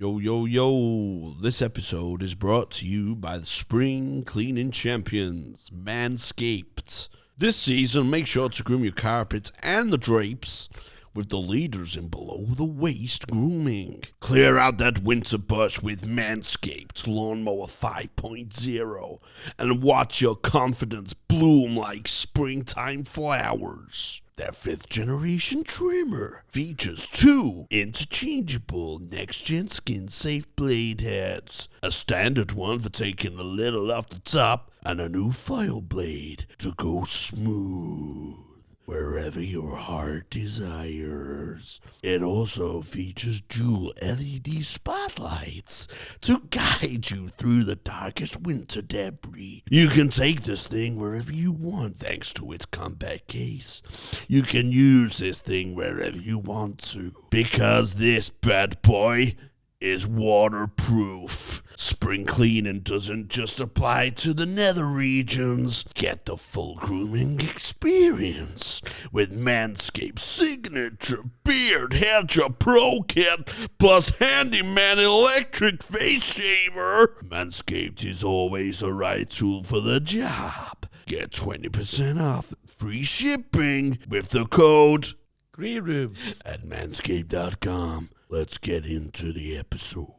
Yo. This episode is brought to you by the spring cleaning champions, Manscaped. This season, make sure to groom your carpets and the drapes with the leaders in below-the-waist grooming. Clear out that winter bush with Manscaped Lawnmower 5.0 and watch your confidence bloom like springtime flowers. Their 5th-generation trimmer features 2 interchangeable next-gen skin-safe blade heads, a standard one for taking a little off the top, and a new file blade to go smooth wherever your heart desires. It also features dual LED spotlights to guide you through the darkest winter debris. You can take this thing wherever you want thanks to its compact case. You can use this thing wherever you want to because this bad boy is waterproof. Spring cleaning doesn't just apply to the nether regions. Get the full grooming experience with Manscaped's signature beard hedger pro kit plus handyman electric face shaver. Manscaped is always the right tool for the job. Get 20% off free shipping with the code GREENROOM at manscaped.com. Let's get into the episode.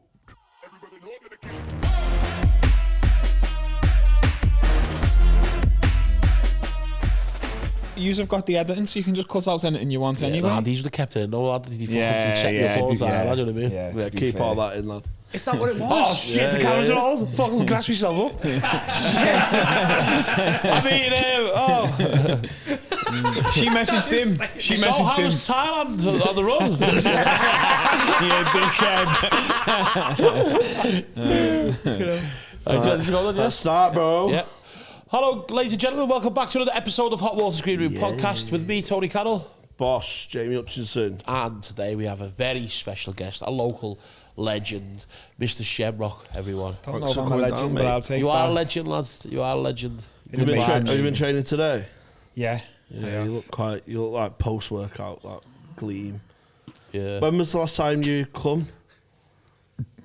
You've got the editing, so you can just cut out anything you want anyway. Nah, these would have kept in. No, lad, you check your balls out, lad, you know what I mean? Yeah, keep all that in, lad. Is that what it was? Oh, shit, the cameras are on. Fucking glass myself up. Shit. I mean, She messaged him. So how was Thailand on the run? Yeah, dickhead. Let's start, bro. Yeah. Hello, ladies and gentlemen. Welcome back to another episode of Hot Water's Green Room podcast with me, Tony Carroll. Boss, Jamie Hutchinson. And today we have a very special guest, a local legend, Mr. Shemrock, everyone. Don't know if I'm a legend, but I'll take You that. are a legend, lads. You are a legend. Have you been training today? Yeah. Yeah, you look like post-workout, like gleam. Yeah. When was the last time you come?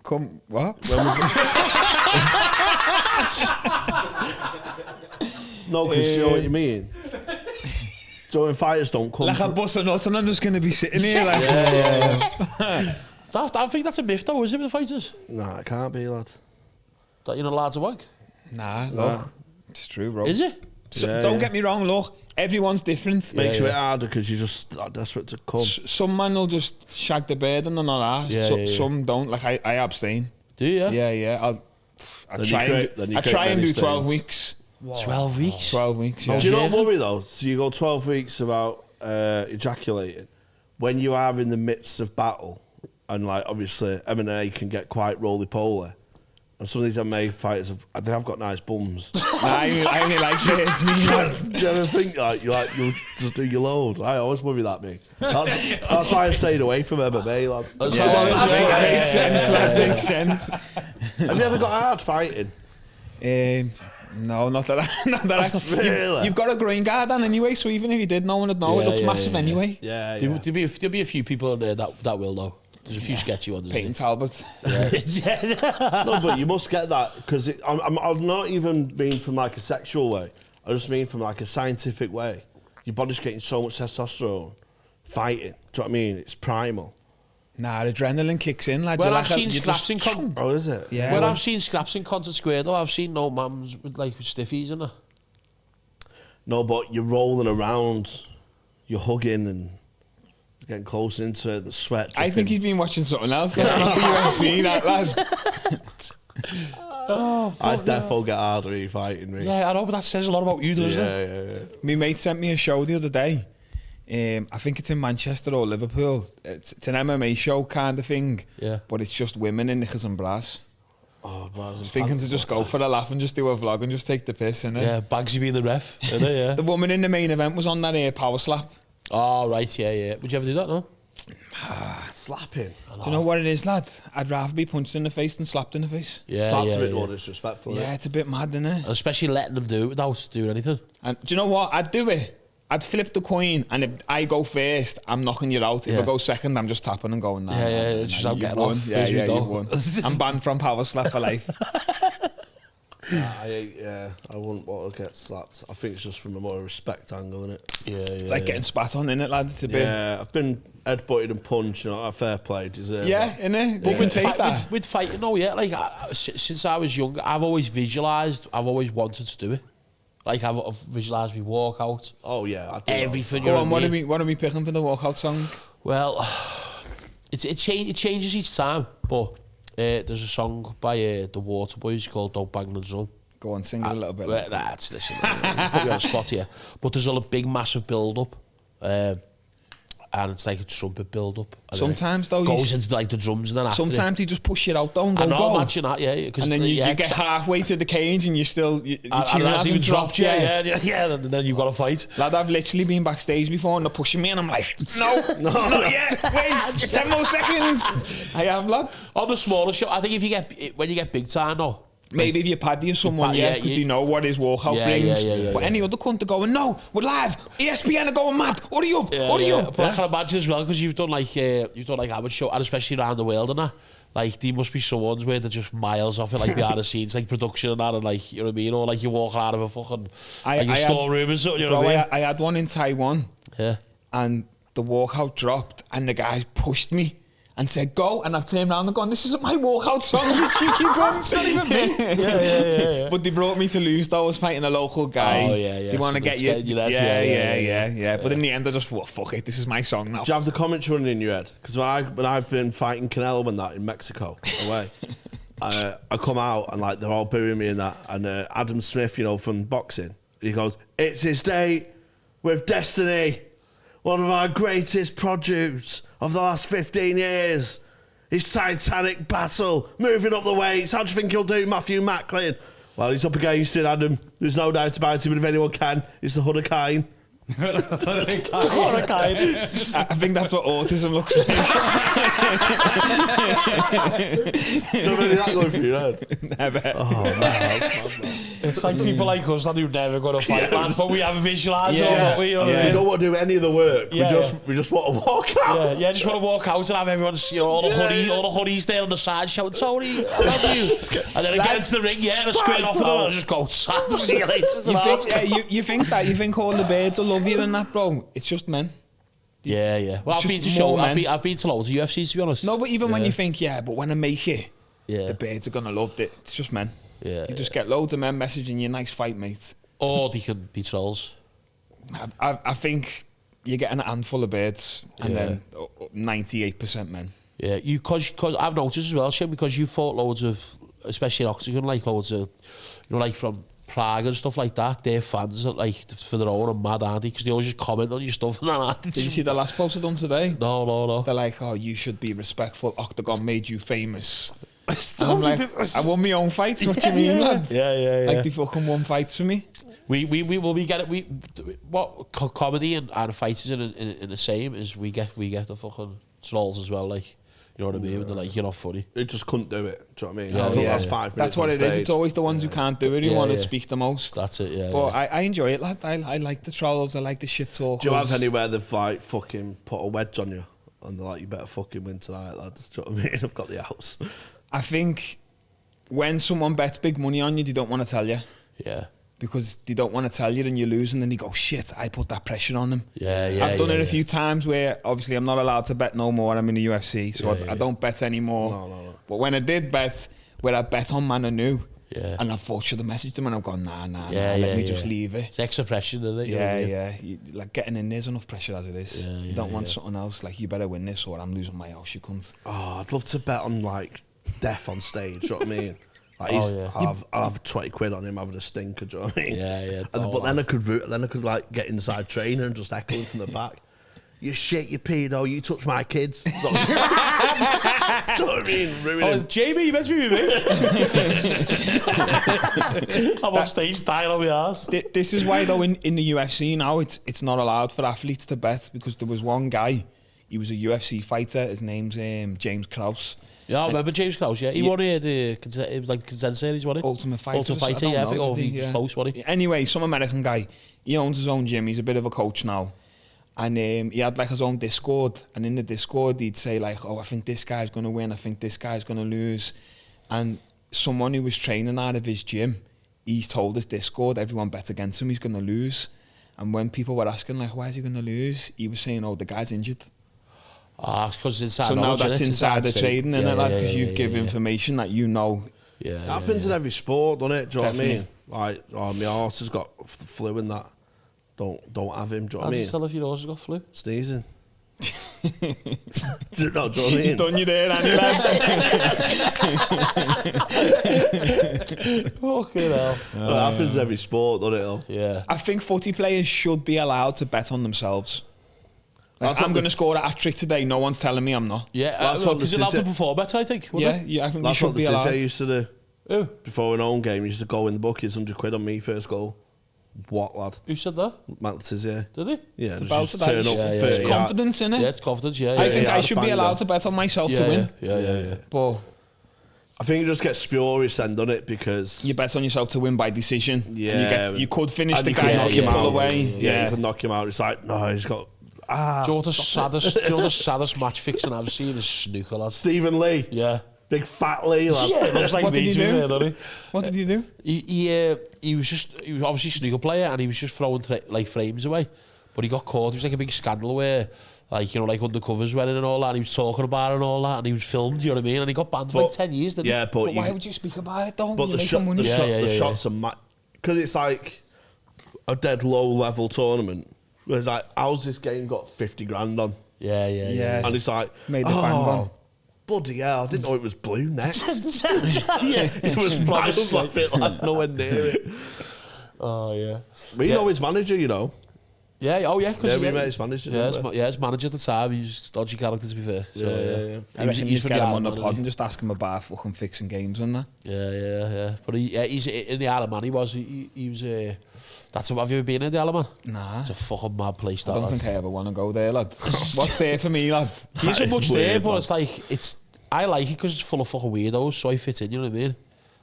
Come, what? When was No, because you know what you mean. So when fighters don't come... Like a bus of nuts and I'm just going to be sitting here like... Yeah. I think that's a myth though, is it, with the fighters? Nah, it can't be, lad. That you're not allowed to work? Nah, look. It's true, bro. Is it? So, don't get me wrong, look. Everyone's different. Makes you a bit harder because you're just desperate to come. Some man will just shag the bird and they're not asked. Some don't. Like, I abstain. Do you? Yeah. I try and do 12 weeks. Wow. 12 weeks? 12 weeks, yeah. Do you not worry though? So you go 12 weeks without ejaculating. When you are in the midst of battle, and like obviously MMA can get quite roly-poly, and some of these MMA fighters have got nice bums. I only like it. Do you ever think you'll just do your load? I always worry that me. That's why I stayed away from MMA, lad. That makes sense. Have you ever got hard fighting? No, not that I Really? You've got a green guard on anyway, so even if you did, no one would know. It looks massive anyway. Yeah. There'll be a few people in there that will know. There's a few sketchy ones. Peyton Talbot. Yeah. No, but you must get that because I'm not even mean from like a sexual way. I just mean from like a scientific way. Your body's getting so much testosterone fighting. Do you know what I mean? It's primal. Nah, adrenaline kicks in. Like, Well, I've seen scraps in Oh, is it? Yeah. When I've seen scraps in Content Square, though, I've seen no mums with stiffies in it. No, but you're rolling around, you're hugging and getting close into it, the sweat. I think he's been watching something else. That's not the UFC, that lad. I'd defo get harder if fighting me. Yeah, I know, but that says a lot about you, doesn't it? My mate sent me a show the other day. I think it's in Manchester or Liverpool. It's an MMA show kind of thing. Yeah. But it's just women in knickers and bras. Oh, bras. I was thinking to just go for a laugh and just do a vlog and just take the piss, innit? Yeah, Bagsy being the ref, innit, yeah. The woman in the main event was on that power slap. Oh, right, yeah. Would you ever do that, no? Slapping. Do you know what it is, lad? I'd rather be punched in the face than slapped in the face. Yeah, Slaps a bit more disrespectful. Yeah, it's a bit mad, isn't it? And especially letting them do it without doing anything. And do you know what? I'd do it, I'd flip the coin, and if I go first, I'm knocking you out. If I go second, I'm just tapping and going, nah. Yeah, just I'm getting off. Yeah, you've won. I'm banned from Power Slap for life. I wouldn't want to get slapped. I think it's just from a more respect angle, innit? It's like getting spat on, innit, lad? It's a bit. Yeah, I've been headbutted and punched, you know, fair play, deserve Yeah, that. innit? But But with fighting, no, yeah, like since I was young, I've always visualised, I've always wanted to do it. Like I've visualised me walkout. Oh yeah, I do Everything. Go on, what are we picking for the walkout song? Well, it changes each time, but there's a song by the Water Boys called "Don't Bang the Drum." Go on, sing it a little bit. Nah, listen, put you on the spot here. But there's a big, massive build-up, and it's like a trumpet build-up. Sometimes though, goes into like the drums and then after. Sometimes you just push it out, don't go. I know, go. imagine that, yeah. And then you get halfway to the cage and you still you and it hasn't even dropped, yeah. And then you've got to fight. Lad, I've literally been backstage before and they're pushing me and I'm like, no, not yet. Wait, 10 more seconds. I have, lad. On the smaller show, I think when you get big time though. Maybe if you paddy someone, because they know what his walkout brings. But any other cunt are going, no, we're live. ESPN are going mad. Hurry up, hurry up. But I can imagine as well, because you've done like amateur show, and especially around the world and that. Like, there must be some ones where they're just miles off it, like behind the scenes, like production and that, and like, you know what I mean? Or like you walk out of a fucking storeroom and something, you know what I mean? I had one in Taiwan. Yeah. And the walkout dropped and the guys pushed me and said, go, and I've turned around and gone, this isn't my walkout song, it's not even me. Yeah. But they brought me to lose though. I was fighting a local guy. Oh, yeah. They want to get you. Yeah. But in the end, I just thought, fuck it, this is my song now. Do you have the comments running in your head? Because when I've been fighting Carroll and that in Mexico, away, I come out and like they're all booing me and that, and Adam Smith, you know, from boxing, he goes, it's his day with Destiny, one of our greatest produce of the last 15 years. His Titanic battle, moving up the weights. How do you think he'll do, Matthew Macklin? Well, he's up against it, Adam. There's no doubt about it, but if anyone can, it's the Hurricane. Hurricane. I think that's what autism looks like. Not really that good for you, then? Never. Oh, man. It's like people like us that who never going to fight, man, but we have a visualiser, don't we? You know what I mean? We don't want to do any of the work. We just want to walk out. Yeah, just want to walk out and have everyone, you know, all the hoodies there on the side shouting, Tony, I love you. And then I get into the ring, and square off with them, and I just go, see you later. You think all the birds will love you and that, bro? It's just men. Yeah. Well, I've been to loads of UFCs, to be honest. No, but even when you think, but when I make it, the birds are going to love it. It's just men. You just get loads of men messaging you, nice fight, mate. Or they can be trolls. I think you're getting a handful of birds and then 98% men. Yeah, because I've noticed as well, Shem, because you fought loads of, especially in Octagon, like loads of, you know, like from Prague and stuff like that, their fans are like, for their own, and mad, aren't they? Because they always just comment on your stuff and that. Did you see the last post I done today? No. They're like, oh, you should be respectful. Octagon made you famous. And I'm like, I won my own fights. What do you mean, lad? Yeah. Like they fucking won fights for me. We get it. What comedy and fights in the same is we get the fucking trolls as well. Like, you know what I mean? They're like, you're not funny. They just couldn't do it. Do you know what I mean? Yeah. Last 5 minutes. That's what it is. It's always the ones who can't do it who want to speak the most. That's it. Yeah. But I enjoy it, lad. I like the trolls. I like the shit talk. Do you have anywhere they've like fucking put a wedge on you and they're like, you better fucking win tonight, lads? Do you know what I mean? I've got the house. I think when someone bets big money on you, they don't want to tell you. Yeah. Because they don't want to tell you and you lose and then they go, shit, I put that pressure on them. Yeah. I've done it a few times where obviously I'm not allowed to bet no more. I'm in the UFC, so I don't bet anymore. No. But when I did bet, where I bet on man I knew, and I thought should have messaged them and I've gone, nah, let me just leave it. It's extra pressure, isn't it? Yeah. Like getting in there's enough pressure as it is. You don't want something else, like you better win this or I'm losing my house, you cunt. Oh, I'd love to bet on like death on stage, you know what I mean? Like I'll have 20 quid on him having a stinker, do you know what I mean? Yeah. But then I could like get inside trainer and just echo him from the back. You shit, you pedo, you touch my kids. Do you know what I mean? Ruining. Jamie, you meant to be with me. I'm on stage dying on my ass. This is why though in the UFC now it's not allowed for athletes to bet because there was one guy, he was a UFC fighter, his name's James Krause. Yeah, I remember James Krause, yeah. He won it was like the Consent Series, wasn't it? Ultimate Fighter. Ultimate Fighter, yeah. I think he was close, wasn't he? Anyway, some American guy. He owns his own gym. He's a bit of a coach now. And he had like his own Discord. And in the Discord, he'd say like, oh, I think this guy's going to win. I think this guy's going to lose. And someone who was training out of his gym, he's told his Discord, everyone bet against him, he's going to lose. And when people were asking like, why is he going to lose? He was saying, oh, the guy's injured. Ah, because it's inside. So now that's inside the trading, isn't it? Because you've given information that you know. Yeah, it happens in every sport, doesn't it? Do you know what I mean? Like, oh, my horse has got flu and that. Don't have him. Do you know what I mean? Tell if your horse has got flu. Sneezing. Do you know what I mean? He's done you there, Annie, lad. Fucking hell. Well, it happens in every sport, doesn't it? Though? Yeah. I think footy players should be allowed to bet on themselves. Like, I'm going to score a hat-trick today. No one's telling me I'm not. Yeah, that's what you're allowed to perform better, I think. Yeah, I think that's you should be allowed. That's what the used to do. Who? Before an own game, he used to go in the buckets, £100 on me first goal. What, lad? Who said that? Matt says, yeah. Did he? Yeah, It's turn up. It's confidence, innit? Yeah, it's confidence, yeah. I think I should be allowed to bet on myself to win. Yeah. But I think it just gets spurious then, doesn't it? Because you bet on yourself to win by decision. Yeah. And you could finish the you guy, could knock him out away. Yeah, you could knock him out. It's like, no, he's got... Do you know the saddest match fixing I've seen is snooker, lad? Stephen Lee. Yeah. Big fat Lee, lad. Yeah, it looks like What did me he to be do? fair, doesn't he? What did he do? He was obviously a snooker player and he was just throwing like frames away, but he got caught. It was like a big scandal where, like, you know, like undercovers went in and all that, and he was talking about it and all that, and he was filmed, you know what I mean, and he got banned for like 10 years, didn't he? Yeah, but Why would you speak about it though? But the shots are because it's like a dead low level tournament. Where it's like, how's this game got 50 grand on? Yeah. And it's like, Made the bang on. Bloody hell, I didn't know it was blue next. It was miles off it, like nowhere near it. Oh, yeah. We know his manager, you know. Yeah, oh yeah, because we met his manager. His manager at the time. He was a dodgy character, to be fair. So, yeah. I reckon he's get him on the pod and just ask him about fucking fixing games and that. Yeah. But he's in the Isle of Man. He was. That's have you ever been in the Isle of Man? Nah. It's a fucking mad place. I don't think I ever want to go there, lad. What's there for me, lad? There isn't much there, but it's like I like it because it's full of fucking weirdos, so I fit in. You know what I mean?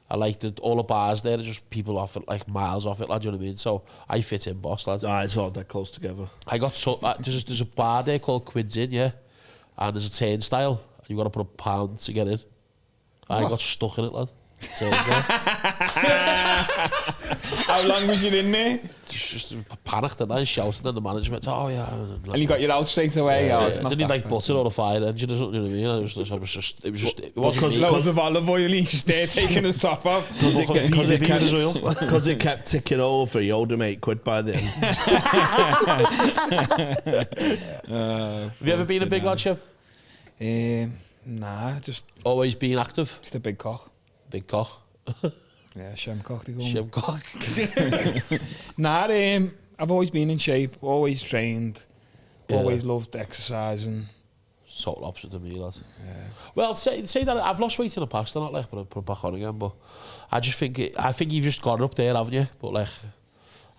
I like that all the bars there are just people off it, like miles off it, lad. You know what I mean? So I fit in, boss, lad. It's all that close together. I got there's a bar there called Quids Inn, yeah, and there's a turnstile, and you got to put £1 to get in. I got stuck in it, lad. How long was you in there? Just panicked and I shouted, and the manager went, "Oh yeah," and you got your out straight away. Yeah. Didn't he like butter or a fire engine or something? You know what I mean? It wasn't because loads of olive oil. He's just there taking his top off because it kept ticking over. He owed him £8 by then. Have you ever been a big lad, Shem? Nah, just always been active. Just a big cock. Big cock. Yeah, Shem cock. They call me. Shem cock. Nah, I've always been in shape, always trained, always loved exercising. Total opposite to me, lad. Yeah. Well, say that I've lost weight in the past, and not like, but I put it back on again. But I just think you've just got it up there, haven't you? But like,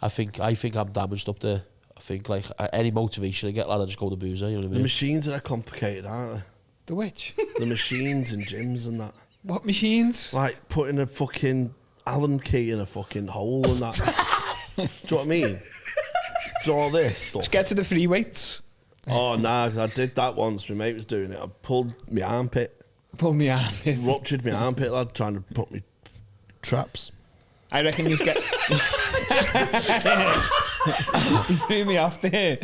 I think I'm damaged up there. I think like any motivation I get, lad, I just go to boozer. You know what I mean? The machines are complicated, aren't they? The which? The machines in gyms and that. What machines? Like putting a fucking Allen key in a fucking hole and that. Do you know what I mean? Do all this stuff. Just get to the free weights. Oh, nah, because I did that once. My mate was doing it. I pulled my armpit. Ruptured my armpit, lad, trying to put me traps. I reckon you get... You threw me off there.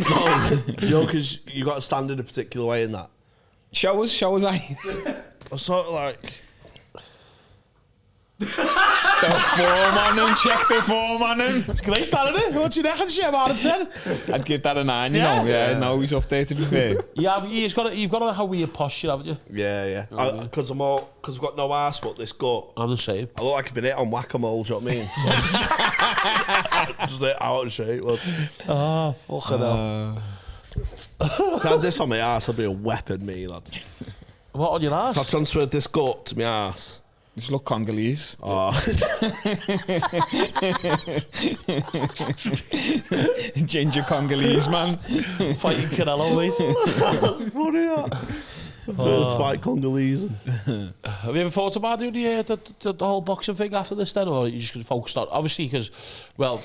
No, because you got to stand in a particular way in that. Show us, I. I sort of like... The form on him, check the form on him. It's great, that, isn't it? What's your reckon, Shem, out of 10? I'd give that a 9, you know. Yeah, no, he's up there, to be fair. You've got to have weird posture, haven't you? Yeah. Because I've got no arse, but this gut. I'm the same. I look like I've been hit on whack-a-mole, do you know what I mean? Just out of shape, lad. Oh, fucking hell. If I had this on my arse, I'd be a weapon, me, lad. What, on your arse? If I transferred this gut to my arse. Just look Congolese. Oh. Ginger Congolese, man. Fighting Carroll, mate. Funny that. First fight Congolese. Have you ever thought about doing the whole boxing thing after this then, or are you just going to focus on, obviously, because, well,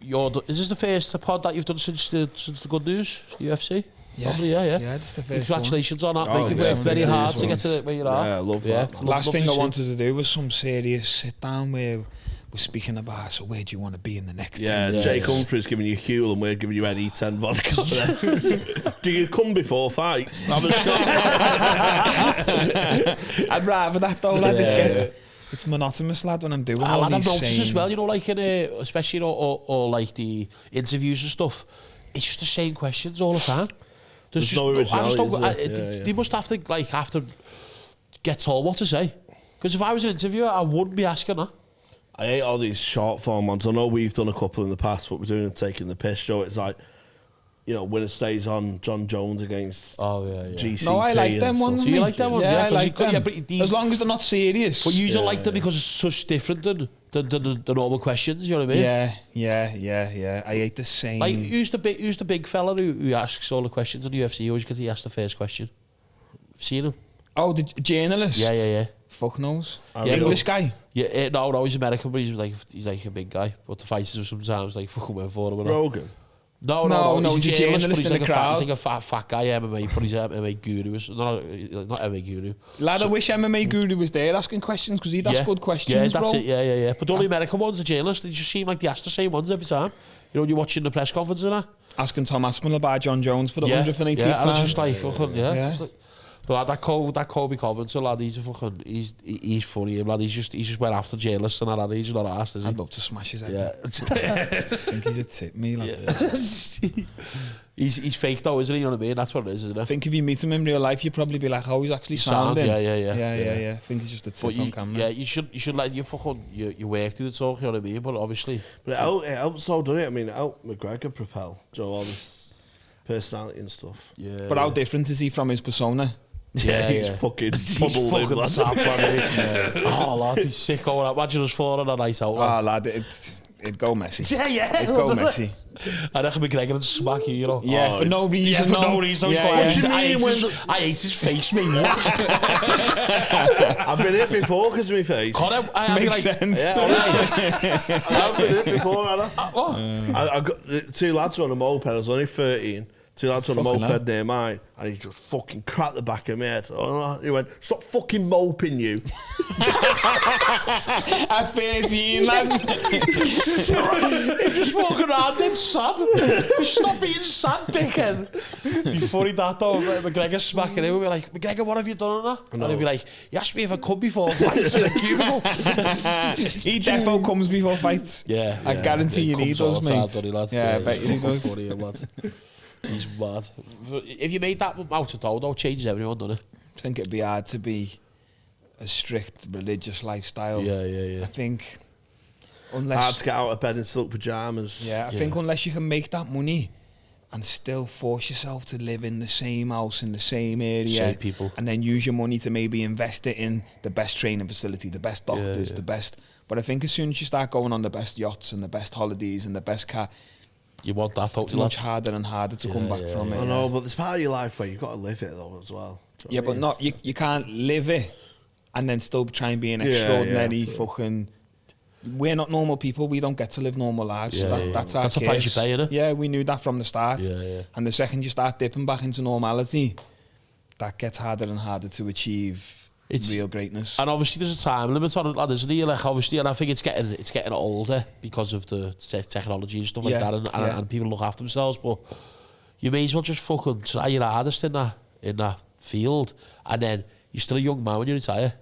is this the first pod that you've done since the good news, the UFC? Yeah. Probably, yeah. Yeah, this is the first Congratulations on that, mate. You've yeah. worked very hard to get to where you are. Yeah, I love that. Last thing I wanted to do was some serious sit down where we're speaking about, so where do you want to be in the next 10 years? Jake Humphrey's giving you Huel and we're giving you Eddie 10 vodka. Do you come before fights? I'd rather that though, lad. It's monotonous, lad, when I'm doing all I've these noticed same... as well, you know, like in especially, you know, or like the interviews and stuff, it's just the same questions all the time. There's just no originality, they must have to get told what to say. Because if I was an interviewer, I wouldn't be asking that. I hate all these short form ones. I know we've done a couple in the past, but we're doing a Taking the Piss show. It's like, you know, winner stays on John Jones against GCP. No, I like them ones. Do you like them ones? Yeah, I like them. Yeah, but as long as they're not serious. But you don't like them because it's such different than the normal questions, you know what I mean? Yeah. I hate the same. Like, who's the big fella who asks all the questions on the UFC? Always because he asks the first question. I've seen him. Oh, the journalist? Yeah. Fuck knows. Yeah, English guy? Yeah, no, he's American, but he's like a big guy. But the fighters are sometimes like fucking went for him. Rogan? No, he's a journalist but he's in like the crowd. He's like a fat guy, MMA, but he's MMA guru. Not MMA guru. Lad, I wish MMA guru was there asking questions, because he'd ask good questions, yeah, that's bro. it, yeah. But all the American ones, the journalists, they just seem like they ask the same ones every time. You know, when you're watching the press conference and that. Asking Tom Aspinall about John Jones for the 180th time. Yeah, and it's just like, fucking, yeah. But that Kobe Covington lad, he's he's funny, lad. He's just went after journalists and all that. He's not asked, is he? I'd love to smash his head. Yeah. I think he's a tip me, lad. Yeah. he's fake though, isn't he? You know what I mean? That's what it is, isn't it? I think if you meet him in real life, you'd probably be like, oh, he's actually sounding. Yeah. I think he's just a tit on camera. Yeah, you should let your fucking your work do the talk. You know what I mean? But obviously, it helps so, doesn't it? I mean, it helped McGregor propel all this personality and stuff. Yeah. But how different is he from his persona? Yeah, he's fucking puddled in, lad. Sap, Oh, lad, he's sick going out. Imagine us falling on a night out. Oh, lad, it'd go messy. Yeah. It'd go messy. I reckon McGregor would smack you, you know. Yeah, for no reason. Yeah, for no reason. I hate his face, mate. I've been hit before because of my face. Makes sense. Yeah, I've been hit before, I got two lads on a moped. I was only 13. Two lads on a moped near mine, and he just fucking cracked the back of my head. He went, "Stop fucking moping, you!" At 13, lad. He's just walking around dead sad. Stop being sad, dickhead. Before he that though, McGregor smacking him, we'd be like, "McGregor, what have you done on that?" And he'd be like, "You asked me if I come before fights in a cubicle." He defo comes before fights. Yeah, I guarantee you he does, mate. Yeah, I bet he does. He's mad. If you made that out of Dodo, changes everyone, doesn't it? I think it'd be hard to be a strict religious lifestyle. Yeah. I think unless hard to get out of bed in silk pajamas. Yeah, I think unless you can make that money and still force yourself to live in the same house in the same area, same people, and then use your money to maybe invest it in the best training facility, the best doctors, the best. But I think as soon as you start going on the best yachts and the best holidays and the best car, you want that. It's much harder and harder to come back from it. I know, but there's part of your life where you've got to live it though as well. Yeah, but not you can't live it and then still try and be an extraordinary fucking. We're not normal people. We don't get to live normal lives. That's our the price you pay, innit? Yeah, we knew that from the start. Yeah. And the second you start dipping back into normality, that gets harder and harder to achieve. It's real greatness. And obviously there's a time limit on it, lad, isn't there? Like obviously, and I think it's getting older because of the technology and stuff like that, and people look after themselves. But you may as well just fucking try your hardest in that field, and then you're still a young man when you retire,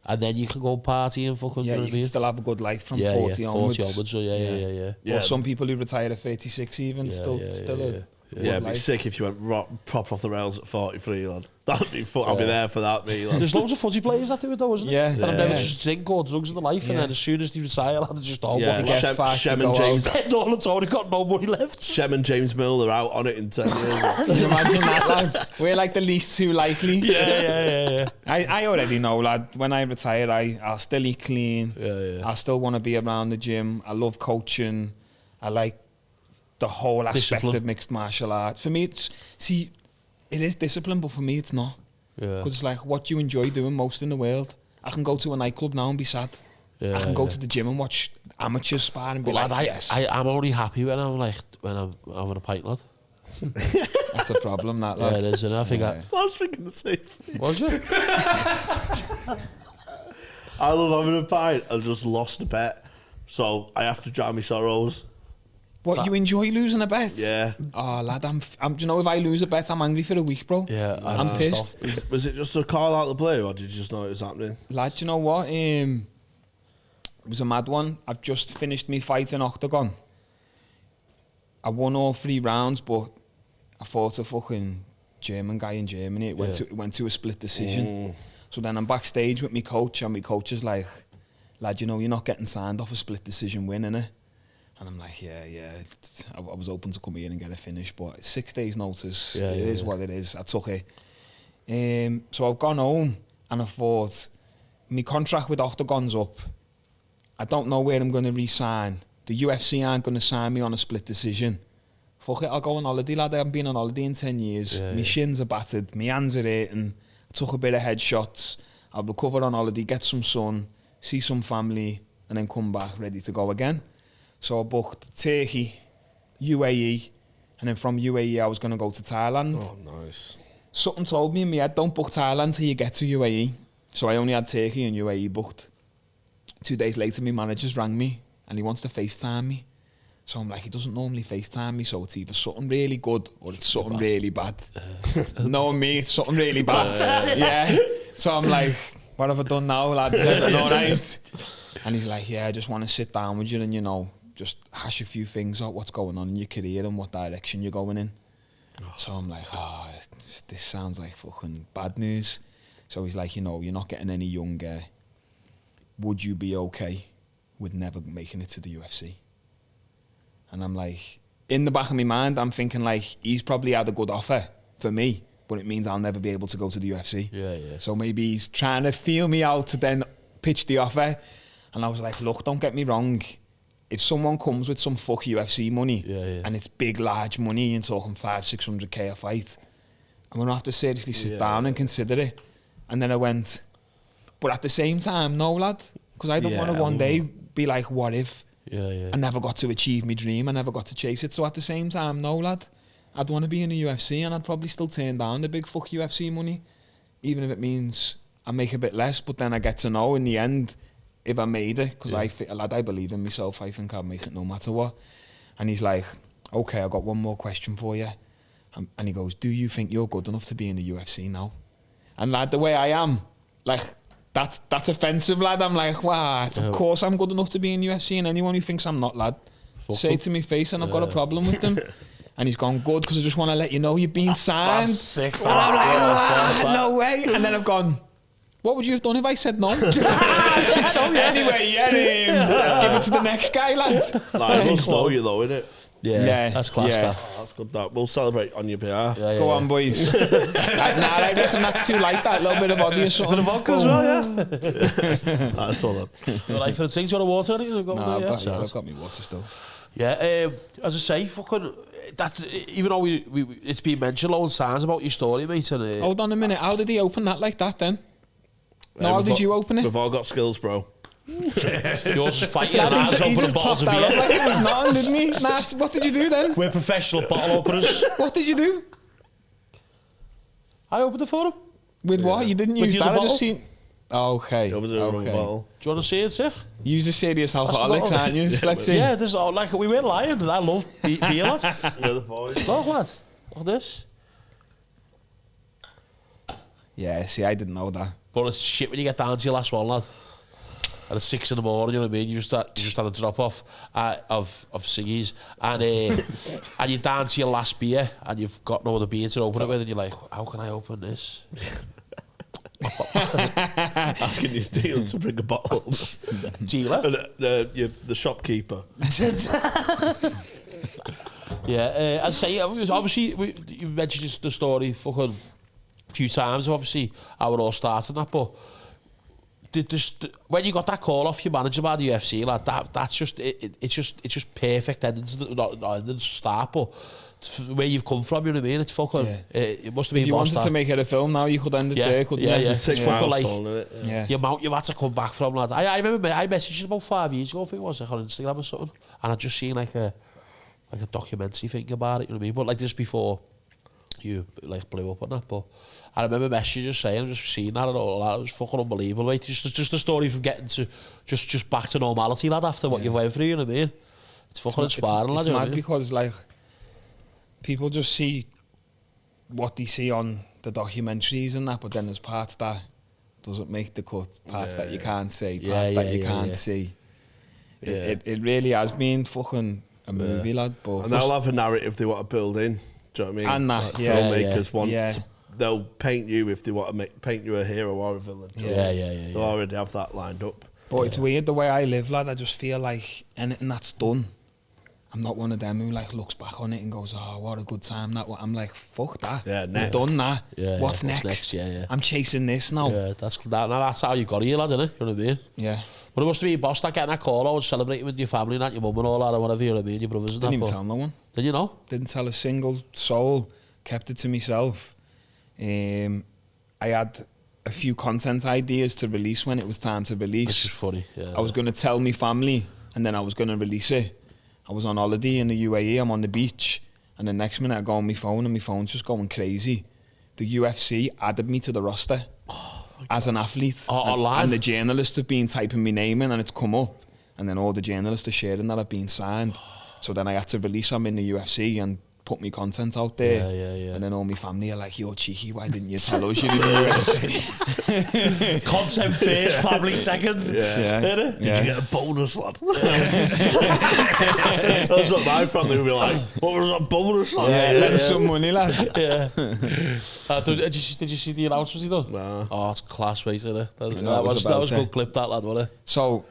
and then you can go party and fucking. Yeah, you can still have a good life from 40 onwards. 40 onwards. So yeah. Or some people who retire at 36 even still a. Yeah, it'd be sick if you went proper off the rails at 43, lad. That'd be fun. I'll be there for that, me, lad. There's loads of footy players that do it though, isn't it? Yeah. That have never just drink or drugs in their life, and then as soon as they retire, lad, they're just all Shem and James. Spend all the time, they've got no money left. Shem and James Mill, they're out on it in 10 years. Just imagine that, lad. We're like the least too likely. Yeah. I already know, lad. When I retire, I'll still eat clean. Yeah. I'll still want to be around the gym. I love coaching. I like the whole aspect of mixed martial arts. For me, it is discipline, but for me, it's not. Yeah. Because it's like, what do you enjoy doing most in the world? I can go to a nightclub now and be sad. Yeah, I can go to the gym and watch amateurs spar and be well, like, yes. I'm only happy when I'm having a pint, lad. That's a problem, that, lad. Yeah, it is, and I think I was thinking the same thing. Was you? I love having a pint. I just lost a bet, so I have to drown my sorrows. What, you enjoy losing a bet? Yeah. Oh, lad, I'm do you know, if I lose a bet, I'm angry for a week, bro. Yeah, I'm pissed. Was it just a call out of the blue, or did you just know it was happening? Lad, do you know what? It was a mad one. I've just finished me fight in Octagon. I won all 3 rounds, but I fought a fucking German guy in Germany. It went to a split decision. So then I'm backstage with my coach, and my coach is like, lad, you know, you're not getting signed off a split decision win, innit? And I'm like, yeah. I was open to come here and get a finish, but 6 days notice, it is what it is. I took it. So I've gone home, and I thought, my contract with Octagon's up. I don't know where I'm going to re-sign. The UFC aren't going to sign me on a split decision. Fuck it, I'll go on holiday, lad. I haven't been on holiday in 10 years. My shins are battered, my hands are hurting. I took a bit of headshots. I'll recover on holiday, get some sun, see some family, and then come back ready to go again. So I booked Turkey, UAE, and then from UAE I was going to go to Thailand. Oh, nice. Something told me in my head, don't book Thailand till you get to UAE. So I only had Turkey and UAE booked. 2 days later, my manager's rang me, and he wants to FaceTime me. So I'm like, he doesn't normally FaceTime me, so it's either something really good or it's something really bad. Knowing me, it's something really bad. Yeah. So I'm like, what have I done now, lad? All right. And he's like, yeah, I just want to sit down with you and, you know, just hash a few things out, what's going on in your career and what direction you're going in. So I'm like, this sounds like fucking bad news. So he's like, you know, you're not getting any younger. Would you be okay with never making it to the UFC? And I'm like, in the back of my mind, I'm thinking like, he's probably had a good offer for me, but it means I'll never be able to go to the UFC. Yeah. So maybe he's trying to feel me out to then pitch the offer. And I was like, look, don't get me wrong. If someone comes with some fuck UFC money and it's big, large money, you're talking 500-600k a fight, I'm going to have to seriously sit down and consider it. And then I went, but at the same time, no, lad, because I don't want to one day be like, what if I never got to achieve my dream, I never got to chase it. So at the same time, no, lad, I'd want to be in the UFC, and I'd probably still turn down the big fuck UFC money, even if it means I make a bit less, but then I get to know in the end if I made it, because I believe in myself. I think I'll make it no matter what. And he's like, okay, I got one more question for you. And he goes, do you think you're good enough to be in the UFC now? And lad, the way I am, like, that's offensive, lad. I'm like, wow, of course I'm good enough to be in the UFC, and anyone who thinks I'm not, lad, say it to me face, and I've got a problem with them. And he's gone, good, because I just want to let you know you've been signed. That's sick. And I'm like, no way. And then I've gone, what would you have done if I said no? Anyway, give it to the next guy, lad. Like, it'll slow you though, innit? Yeah, that's class. That. That's good. That we'll celebrate on your behalf. Go on, boys. I reckon that's too light. That little bit of body or something. A bit of vodka as well, yeah. That's all that. You like for the things? You want water? I've got me water still. Yeah, as I say, fucking that. Even though it's been mentioned loads of times about your story, mate. And hold on a minute. How did he open that like that then? No, how did you open it? We've all got skills, bro. Yours is fighting and ours opening bottles of beer. Like it was nothing, didn't he? Nah, what did you do then? We're professional bottle openers. What did you do? I opened it for him. With what? You didn't use that? I just seen. Okay. It was a wrong bottle. Do you want to see it, Seth? You're a serious alcoholics, aren't you? Let's see. Yeah, this is all, like we weren't lying. I love beer, lads. We're the boys. Look, lad. Look at this. Yeah, see, I didn't know that. But it's shit when you get down to your last one, lad. And it's 6 in the morning, you know what I mean? You just had a drop off of ciggies, and you're down to your last beer, and you've got no other beer to open it with, and you're like, how can I open this? Asking your dealer to bring a bottle. Dealer? The shopkeeper. Yeah, I'd say, obviously, you mentioned the story fucking a few times, obviously, how it all started, that, but when you got that call off your manager by the UFC, like that's just it's just perfect ending to not ending to start, but where you've come from, you know what I mean? It's fucking. It must have been. If you wanted to make it a film now, you could end it there, couldn't you? It's a milestone, isn't it? The amount you've had to come back from, lad. I remember I messaged you about 5 years ago, I think it was, like on Instagram or something, and I'd just seen like a documentary thing about it, you know what I mean? But like this before you like blew up on that, but I remember messaging just saying, I've just seen that and all that. It was fucking unbelievable, mate. Just a story from getting to just back to normality, lad, after what you've went through, you know what I mean? It's fucking inspiring, lad. It's mad because like people just see what they see on the documentaries and that, but then there's parts that doesn't make the cut, parts that you can't see, parts that you can't see. It really has been fucking a movie, lad. But and they'll have a narrative they want to build in. Do you know what I mean? And that, like filmmakers want to, they'll paint you if they want to paint you a hero or a villain. They'll already have that lined up. But it's weird the way I live, lad. I just feel like anything that's done, I'm not one of them who like looks back on it and goes, "Oh, what a good time that was." I'm like, "Fuck that! Yeah, next. We've done that. What's next? I'm chasing this now." Yeah, that's how you got here, lad, innit? You know what I mean? Yeah. But it must be your boss that getting that call out and celebrating with your family and that, your mum and all that, or whatever, you know what I mean? Your brothers and Didn't even tell no one. Did you know? Didn't tell a single soul. Kept it to myself. I had a few content ideas to release when it was time to release. Which is funny. Yeah. I was going to tell my family, and then I was going to release it. I was on holiday in the UAE. I'm on the beach, and the next minute I go on my phone, and my phone's just going crazy. The UFC added me to the roster as an athlete. Online? And the journalists have been typing my name in, and it's come up. And then all the journalists are sharing that I've been signed. So then I had to release I'm in the UFC and put my content out there. And then all my family are like, "You're cheeky, why didn't you tell us you're in the UFC?" Content first, family second. Did you get a bonus, lad? That's what my family would be like. What was that bonus, lad? Let us some money, lad. Did you see the announcements he done? No. Oh, it's class, mate, isn't it? That was a good clip, that, lad, wasn't it? So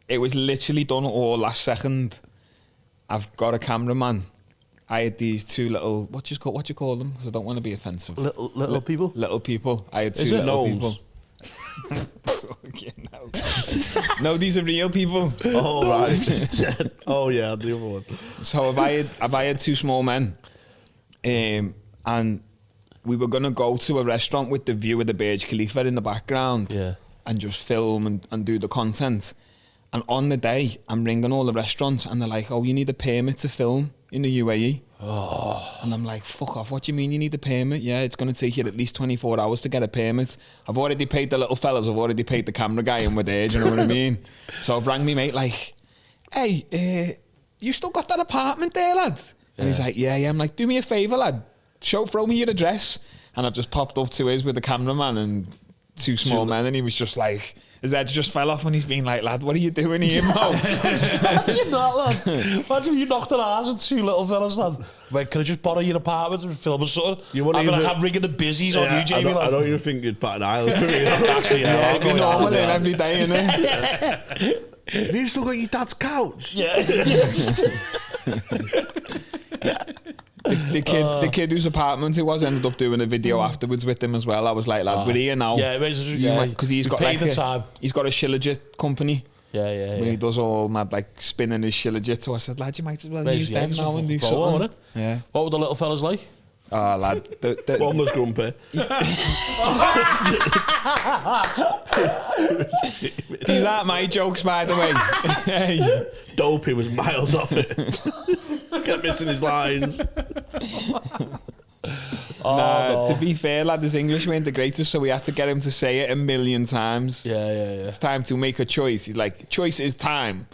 it was literally done all last second. I've got a cameraman. I had these two little, what do you call them? Because I don't want to be offensive. Little people? Little people. I had two little people. No, these are real people. Oh, right. Oh, yeah, the other one. So I had two small men, and we were going to go to a restaurant with the view of the Burj Khalifa in the background and just film and do the content. And on the day, I'm ringing all the restaurants, and they're like, "Oh, you need a permit to film in the UAE." And I'm like, "Fuck off, what do you mean you need a permit? Yeah, it's going to take you at least 24 hours to get a permit. I've already paid the little fellas, I've already paid the camera guy, and we're there, do you know what I mean?" So I've rang me mate like, "Hey, you still got that apartment there, lad?" And he's like, yeah. I'm like, "Do me a favour, lad, throw me your address." And I've just popped up to his with the cameraman and two small men, and he was just like, his head just fell off, and he's been like, "Lad, what are you doing here, Mo?" Imagine that, lad. Imagine if you knocked on ours and two little fellas, lad. Wait, can I just borrow your apartment and film or something? I'm ringing the busies on you, Jamie. I don't even think you'd bat an eyelid. Actually, I'd be normal every day, innit? Have you still got your dad's couch? The kid whose apartment it was ended up doing a video afterwards with him as well. I was like, "Lad, we're here now." Because he's got like he's got a Shilajit company. Where he does all mad like spinning his Shilajit. So I said, "Lad, you might as well use them now and do something." Yeah. What were the little fellas like? Oh, lad, one was grumpy. These aren't my jokes, by the way. Dopey was miles off it. Kept missing his lines. To be fair, lad, his English weren't the greatest, so we had to get him to say it 1,000,000 times. It's time to make a choice. He's like, "Choice is time."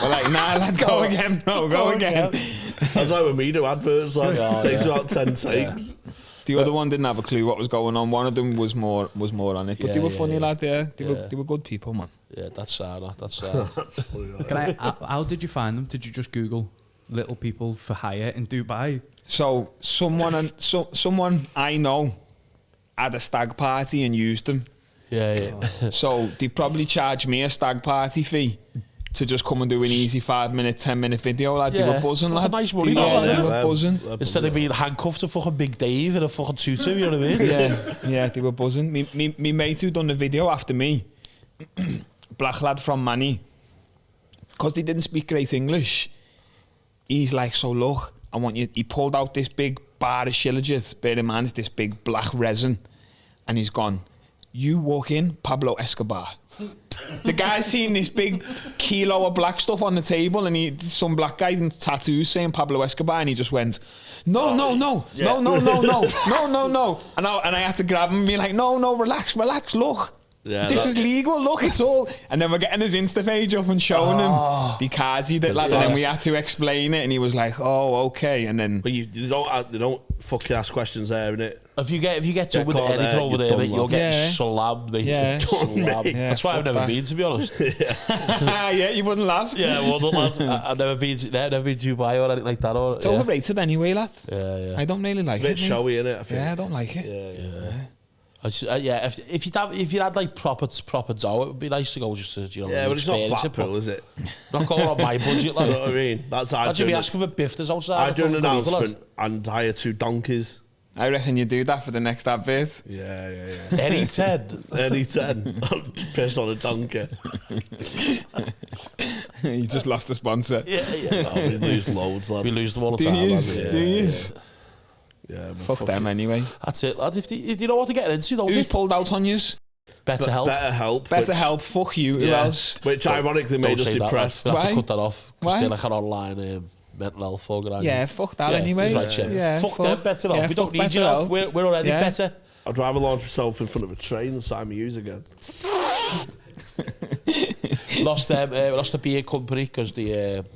We're like, "Nah, lad, go again, bro, go again." That's like when we do adverts, like, takes about 10 takes. The other one didn't have a clue what was going on. One of them was more on it, but they were funny, lad. They were good people, man. Yeah, that's sad. That's sad. How did you find them? Did you just Google little people for hire in Dubai? So someone I know had a stag party and used them. So they probably charged me a stag party fee to just come and do an easy 5-minute, 10-minute video, lad. They were buzzing, lad. Nice money, they were buzzing. Instead of being handcuffed to fucking Big Dave in a fucking tutu, you know what I mean? Yeah, they were buzzing. Me mate who done the video after me, black lad from Manny, because they didn't speak great English, he's like, so look, I want you, he pulled out this big bar of Shilajit, bear in mind it's this big black resin, and he's gone, you walk in, Pablo Escobar. The guy's seen this big kilo of black stuff on the table, and some black guy in tattoos saying Pablo Escobar, and he just went, no. And I had to grab him and be like, no, relax, look. Yeah, this is legal, look, it's all. And then we're getting his Insta page up and showing him the cars he did, lad, and then we had to explain it, and he was like, oh, okay, and then... But they don't fucking ask questions there, innit? If you get done with anything over there, mate, you'll get slammed, mate. Yeah. That's why I've never been, to be honest. Yeah, you wouldn't last. Yeah, well, lads, I've never been to Dubai or anything like that. It's overrated anyway, lad. Yeah. I don't really like it. It's a bit showy, innit, I think. Yeah, I don't like it. Yeah. If you had like proper dough, it would be nice to go just to, you know. Yeah, but it's not Blackpool, is it? Not going on my budget, like. You know what I mean? That's Imagine me asking for bifters outside. I do an announcement and hire 2 donkeys. I reckon you do that for the next advert. Yeah. Any 10. Any 10. Piss on a donkey. You just lost a sponsor. Yeah. Oh, we lose loads, lad. We lose them all the time. Do you? Yeah, fuck them anyway. That's it, lad. If you know what to get into, don't Who's pulled out on yous? Better help. Better help. Fuck you. Who else? Which ironically made us depressed. We'll have to cut that off. Why? They're like an online mental health organisation. Yeah, fuck that anyway. Right, yeah. Fuck them, better help. Yeah, we don't need your help. We're already better. I'd rather launch myself in front of a train than sign my use again. Lost the beer company because why did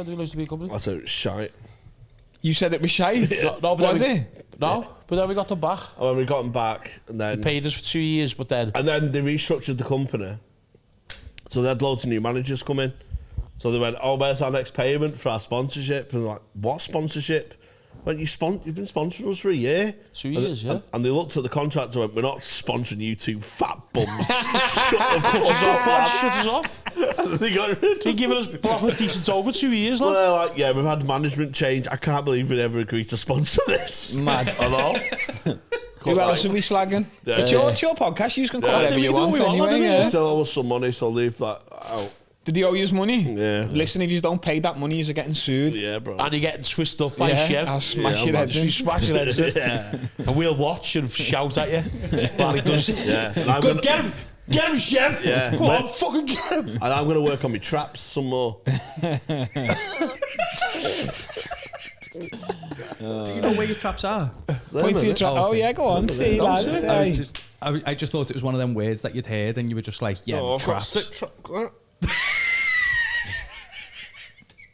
we lose the beer company? I said it was shite. You said it was shite. No, was it? No, but then we got them back. And when we got them back, and then they paid us for 2 years, but then they restructured the company, so they had loads of new managers come in. So they went, oh, where's our next payment for our sponsorship? And they're like, what sponsorship? When you've been sponsoring us for a year. 2 years, yeah. And they looked at the contract and went, we're not sponsoring you 2 fat bums. Shut us off. And they got rid of They're giving us proper decent over 2 years, lads. Well, like, yeah, we've had management change. I can't believe we never agreed to sponsor this. Mad. I know. Who else are we slagging? Yeah. It's your podcast. You can call whatever you want anyway. We still owe us some money, so I'll leave that out. Did he owe you money? Yeah. Listen, if you don't pay that money, you're getting sued. Yeah, bro. And you're getting twisted up by Shem. I'll smash your head in. Smash your head in. Yeah. And we'll watch and shout at you while he does it. Yeah. Go, get him! Get him, Shem! Yeah. Come on, fucking get him! And I'm going to work on my traps some more. Do you know where your traps are? Point to your trap. Oh, yeah, go on. See, lad. I just thought it was one of them words that you'd heard and you were just like, traps.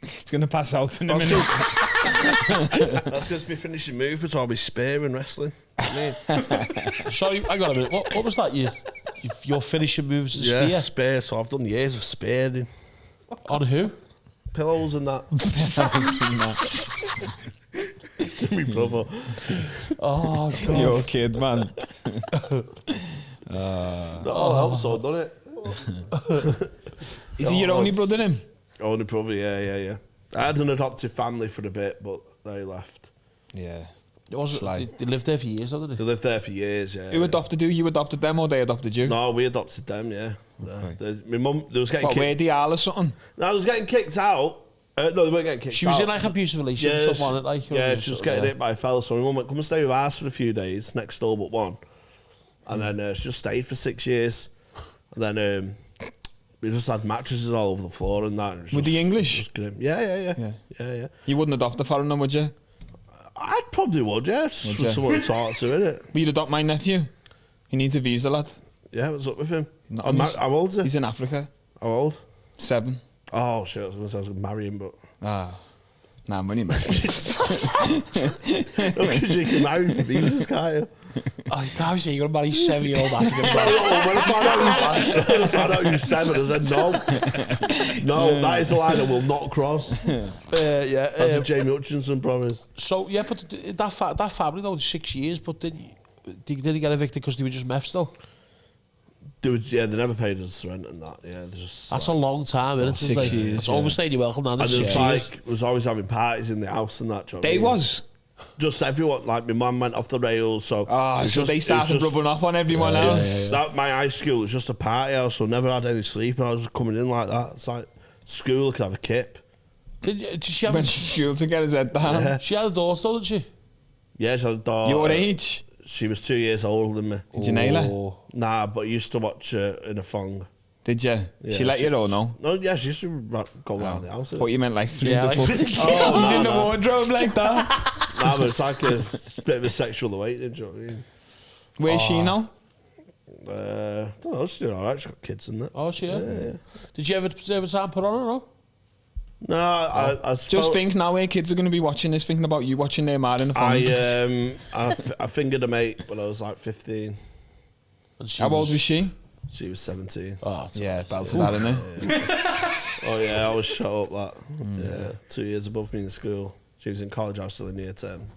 He's going to pass out in a minute. That's going to be finishing move, but I'll be spearing wrestling. Sorry, hang on a minute. What was that? Your finishing moves is spear? Yeah, spear. So I've done years of spearing. On who? Pillows and that. My brother. Oh, God. You're a kid, man. Helps, so done it. Is he your only brother, him? Only brother, yeah. I had an adoptive family for a bit, but they left. Yeah. They lived there for years, didn't they? They lived there for years, yeah. Who adopted you? You adopted them or they adopted you? No, we adopted them, yeah. Okay. My mum, they was getting kicked. Where the or something? No, they was getting kicked out. No, they weren't getting kicked out. She was in like abusive relationship, something like. Yeah, she was getting hit by a fella. So my mum went, come and stay with us for a few days, next door but one. And then she just stayed for 6 years. And then we just had mattresses all over the floor and that. Were they English? Yeah. You wouldn't adopt a foreigner, would you? I probably would, yeah. Just for someone to talk to, innit? But you'd adopt my nephew. He needs a visa, lad. Yeah, what's up with him? How old is he? He's in Africa. How old? 7. Oh, shit, I was going to marry him, but... Nah, money, man. Because you can marry for visas, can't you? I can't say you're going to marry 7-year-old African. When I found out you were 7, I said no. No, that is a line I will not cross. That's a Jamie Hutchinson promise. So, yeah, but that family, though, 6 years, but did he get evicted because they were just meths, though? They never paid us rent and that. Yeah, that's a long time, isn't it? 6 years. It's overstayed your welcome, man. And it was like, was always having parties in the house and that. They was? just everyone, like my mum went off the rails, so they started rubbing off on everyone else. That my high school was just a party house, so never had any sleep. I was just coming in like that. It's like school could have a kip. Did she have Went to school to get his head down. Yeah. She had a daughter, still, didn't she? Yeah, she had a daughter. Your age? She was 2 years older than me. Did you nail her? Nah, but I used to watch her in a thong. Did you? Yeah, she let you or no? No, yeah, she used to go around the house. Thought you meant like through Yeah, the like book. through the He's in the wardrobe like that. Nah, but it's like a bit of a sexual awakening, do you know what I mean? Where's she now? I don't know, she's doing alright, she's got kids and that. Oh, she? Yeah. Did you ever time put on her, no? No, I Just think now where kids are going to be watching this, thinking about you watching their man in the phone. I fingered a mate when I was like 15. How old was she? She was 17. Oh, Yeah, belted that, innit? Oh yeah, I was shut up that. Yeah, 2 years above me in school. She was in college, I was still in year 10.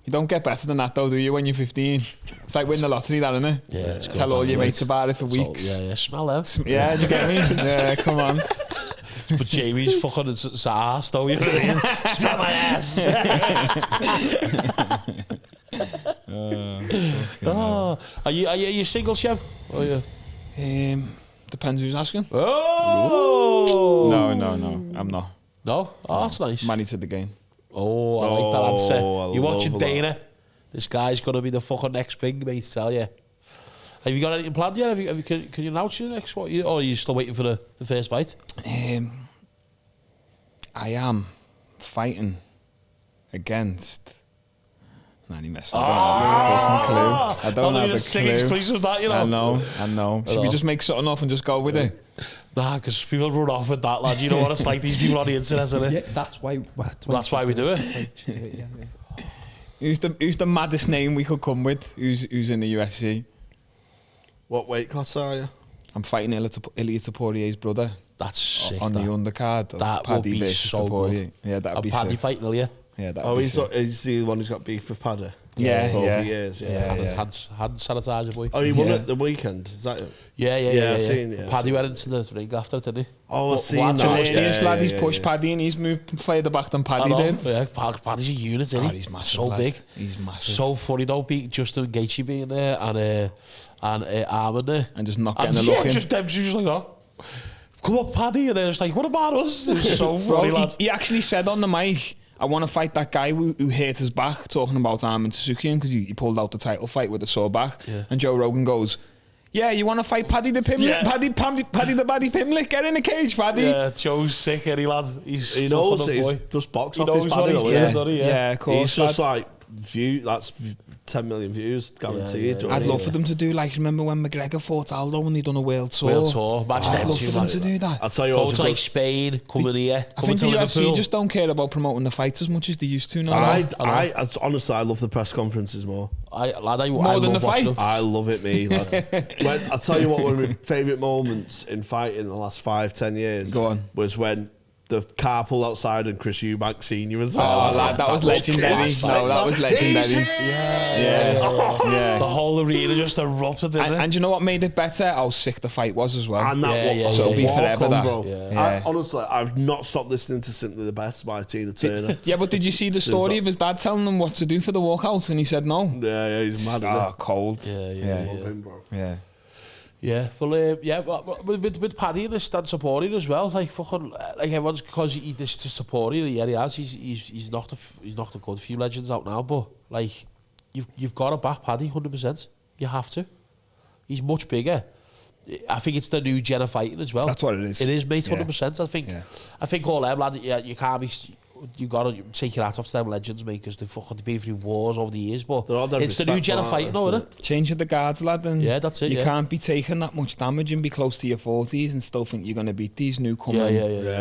You don't get better than that though, do you, when you're 15? It's like winning the lottery, that, innit? Yeah, it's Tell all your mates about it for weeks. Yeah, smell them. Yeah, do you get me? Yeah, come on. But Jamie's fucking his ass, though, you know what I mean? Smell my ass! Are you single, Shem? Oh, yeah. Depends who's asking. Oh! No, I'm not. No? Oh, that's nice. Money to the game. Oh, I like that answer. I You're watching love Dana. This guy's going to be the fucking next big, mate, tell you. Have you got anything planned yet? Can you announce your next one? Or are you still waiting for the first fight? I am fighting against... Nah, he messed up. I don't have a clue. Exclusive that, you know. I know. Should we just make something up and just go with it? Nah, because people run off with that, lad. You know what it's like, these people on the internet, isn't it? Yeah, that's why we do it. Who's the maddest name we could come with? Who's in the UFC? What weight class are you? I'm fighting Ilia Taporier's brother. That's sick. On the undercard. That would be so good. Yeah, that'd be sick. Paddy fighting Ilia. Yeah, that'd be sick. He's the one who's got beef with Paddy. Yeah, over years. Hand sanitizer, boy. Oh, he won it the weekend. Is that it? Yeah. I've seen it. Paddy went into the ring after, didn't he? Oh, I've seen that. Hilarious lad, he's pushed Paddy and he's moved further back than Paddy did. Yeah, Paddy's a unit, isn't he? He's massive, so lad. big. He's massive. So funny though, Justin Gaethje being there and Armin there. And just not getting a look in. Just them two just like, oh, come on, Paddy. And they're just like, what about us? It was so funny, lad. He actually said on the mic, I want to fight that guy who hurt his back, talking about Armin Tsuzuki, because he pulled out the title fight with a sore back. Yeah. And Joe Rogan goes, yeah, you want to fight Paddy the Pimlick? Yeah. Paddy the Paddy Pimlick? Get in the cage, Paddy. Yeah, Joe's sick, any lad. He knows he's just box office Paddy. Yeah, of course. He's just like, that's 10 million views, guaranteed. I'd love for them to do, like, remember when McGregor fought Aldo when he done a world tour? Imagine I'd love for them to do that. I'll tell you what. Go to like Spain, coming here, I think the UFC just don't care about promoting the fights as much as they used to now. Honestly, I love the press conferences more. More than the fights? I love it, me, lad. I'll tell you what, one of my favourite moments in fighting in the last 5-10 years was when the car pulled outside and Chris Eubank Senior was there. Oh, lad, that was legendary. No, that was legendary. Yeah. The whole arena just erupted, didn't it? And you know what made it better? How sick the fight was as well. And that so it'll be forever, that. Bro. Honestly, I've not stopped listening to Simply the Best by Tina Turner. Yeah, but did you see the story of his dad telling him what to do for the walkout and he said no? Yeah, he's mad. Cold. Yeah. Love him, bro. Yeah. Yeah, well, with Paddy and his stand supporting as well, like fucking, like everyone's because he's just supporting. Yeah, he has. He's knocked a good few legends out now, but like you've got to back Paddy 100%. You have to. He's much bigger. I think it's the new gen of fighting as well. That's what it is. It is, mate, 100%. I think all them lads. Yeah, you can't be. You got to take your hat off to them legends, mate, because they've fucking been through wars over the years. But it's the new gen of fighting, isn't it? Changing the guards, lad. And that's it. You can't be taking that much damage and be close to your 40s and still think you're going to beat these newcomers.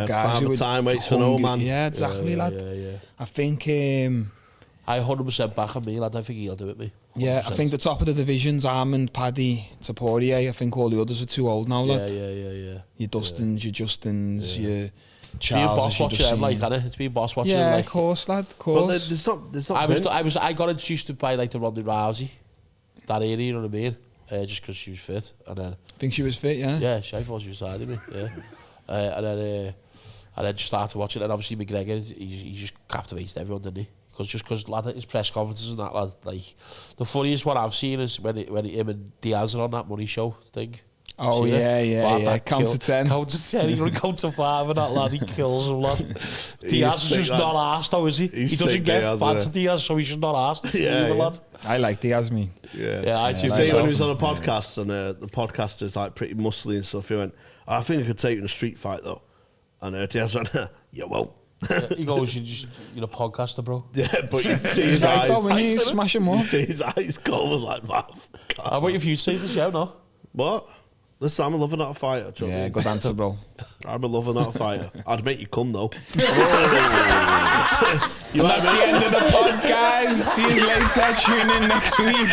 Guys who time waits for no man. Yeah, exactly, lad. I think. I 100% back on me, lad. I think he'll do it, mate. 100%. Yeah, I think the top of the divisions, Armand, Paddy, Tapourier. I think all the others are too old now, lad. Yeah. Your Dustins, your Justins, your Charles. Being boss watching them, like, isn't it? It's being boss watching. Yeah, like, of course, lad. Of course. But there's not. I got introduced to by like the Ronda Rousey, that area, you know what I mean? Just because she was fit, and then. Think she was fit, yeah. Yeah, I thought she was side of me. Yeah, and then And then just started watching, and obviously McGregor, he just captivated everyone, didn't he? Because lad, his press conferences and that, lad, like, the funniest one I've seen is when him and Diaz are on that money show thing. Oh, yeah. Count to 10. Count to 10, he's going to count to 5 and that, lad, he kills him, lad. Diaz is just not arsed, though, is he? He doesn't get bad to Diaz, so he's just not arsed. Lad. I like Diaz, me. Yeah, I too. See, when he was on a podcast, and the podcast is like pretty muscly and stuff, he went, I think I could take you in a street fight, though. And Diaz went, yeah, well. He goes, you're a podcaster, bro. Yeah, but you see his eyes. When you smash him up. You see his eyes go like that. I'm waiting for you to say the show, no? What? Listen, I'm a lover, not a fighter. Yeah, good answer, bro. I'm a lover, not a fighter. I'd make you come, though. That's the end of the pod, guys. See you later. Tune in next week.